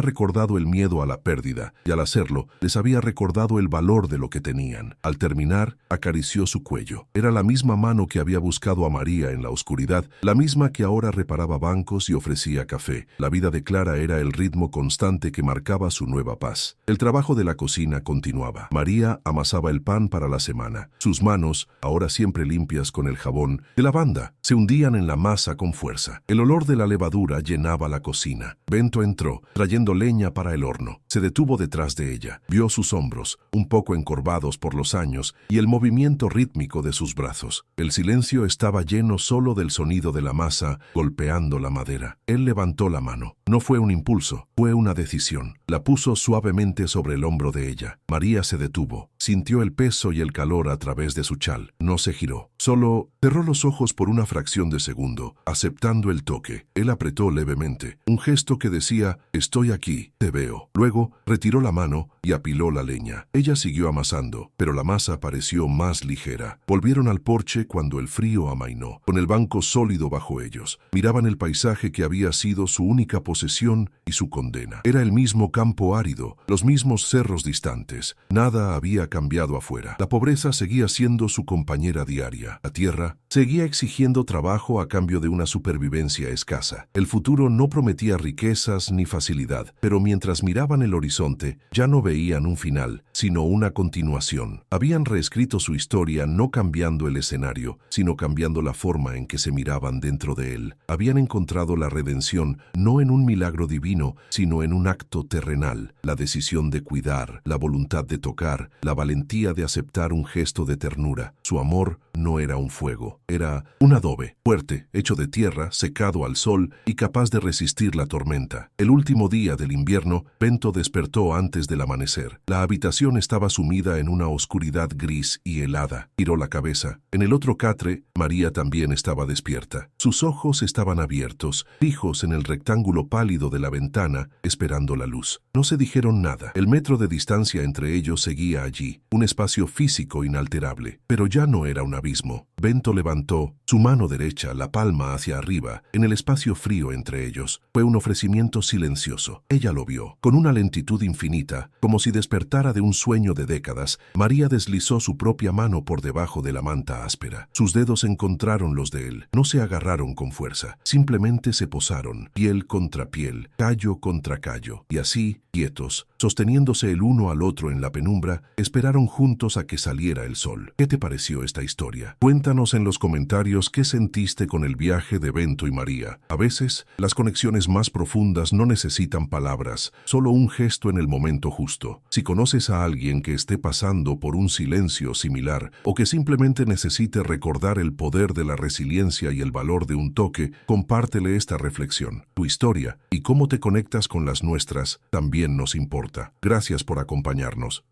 recordado el miedo a la pérdida, y al hacerlo, les había recordado el valor de lo que tenían. Al terminar, acarició su cuello. Era la misma mano que había buscado a María en la oscuridad, la misma que ahora reparaba bancos y ofrecía café. La vida de Clara era el ritmo constante que marcaba su nueva paz. El trabajo de la cocina continuaba. María amasaba el pan para la semana. Sus manos, ahora siempre limpias con el jabón de lavanda, se hundían en la masa con fuerza. El olor de la levadura llenaba la cocina. Bento entró, trayendo leña para el horno. Se detuvo detrás de ella. Vio sus hombros, un poco encorvados por los años, y el movimiento rítmico de sus brazos. El silencio estaba lleno solo del sonido de la masa golpeando la madera. Él levantó la mano. No fue un impulso, fue una decisión. La puso suavemente sobre el hombro de ella. María se detuvo. Sintió el peso y el calor a través de su chal. No se giró. Solo cerró los ojos por una fracción de segundo, aceptando el toque. Él apretó levemente, un gesto que decía, estoy aquí, te veo. Luego, retiró la mano y apiló la leña. Ella siguió amasando, pero la masa pareció más ligera. Volvieron al porche cuando el frío amainó, con el banco sólido bajo ellos. Miraban el paisaje que había sido su única posesión y su condena. Era el mismo campo árido, los mismos cerros distantes. Nada había cambiado afuera. La pobreza seguía siendo su compañera diaria. La tierra seguía exigiendo trabajo a cambio de una supervivencia escasa. El futuro no prometía riquezas ni facilidad, pero mientras miraban el horizonte, ya no veían un final, sino una continuación. Habían reescrito su historia no cambiando el escenario, sino cambiando la forma en que se miraban dentro de él. Habían encontrado la redención no en un milagro divino, sino en un acto terrenal, la decisión de cuidar, la voluntad de tocar, la valentía de aceptar un gesto de ternura. Su amor no era un fuego, era un adobe, fuerte, hecho de tierra, secado al sol y capaz de resistir la tormenta. El último día del invierno, Bento despertó antes del amanecer. La habitación estaba sumida en una oscuridad gris y helada. Giró la cabeza. En el otro catre, María también estaba despierta. Sus ojos estaban abiertos, fijos en el rectángulo pálido de la ventana, esperando la luz. No se dijeron nada. El metro de distancia entre ellos seguía allí, un espacio físico inalterable, pero ya no era un abismo. Bento levantó su mano derecha, la palma hacia arriba, en el espacio frío entre ellos. Fue un ofrecimiento silencioso. Ella lo vio. Con una lentitud infinita, como si despertara de un sueño de décadas, María deslizó su propia mano por debajo de la manta áspera. Sus dedos encontraron los de él. No se agarraron con fuerza, simplemente se posaron, piel contra piel, callo contra callo, y así, quietos, sosteniéndose el uno al otro en la penumbra, esperaron juntos a que saliera el sol. ¿Qué te pareció esta historia? Cuéntanos en los comentarios qué sentiste con el viaje de Bento y María. A veces, las conexiones más profundas no necesitan palabras, solo un gesto en el momento justo. Si conoces a alguien que esté pasando por un silencio similar o que simplemente necesite recordar el poder de la resiliencia y el valor de un toque, compártele esta reflexión. Tu historia y cómo te conectas con las nuestras también nos importa. Gracias por acompañarnos.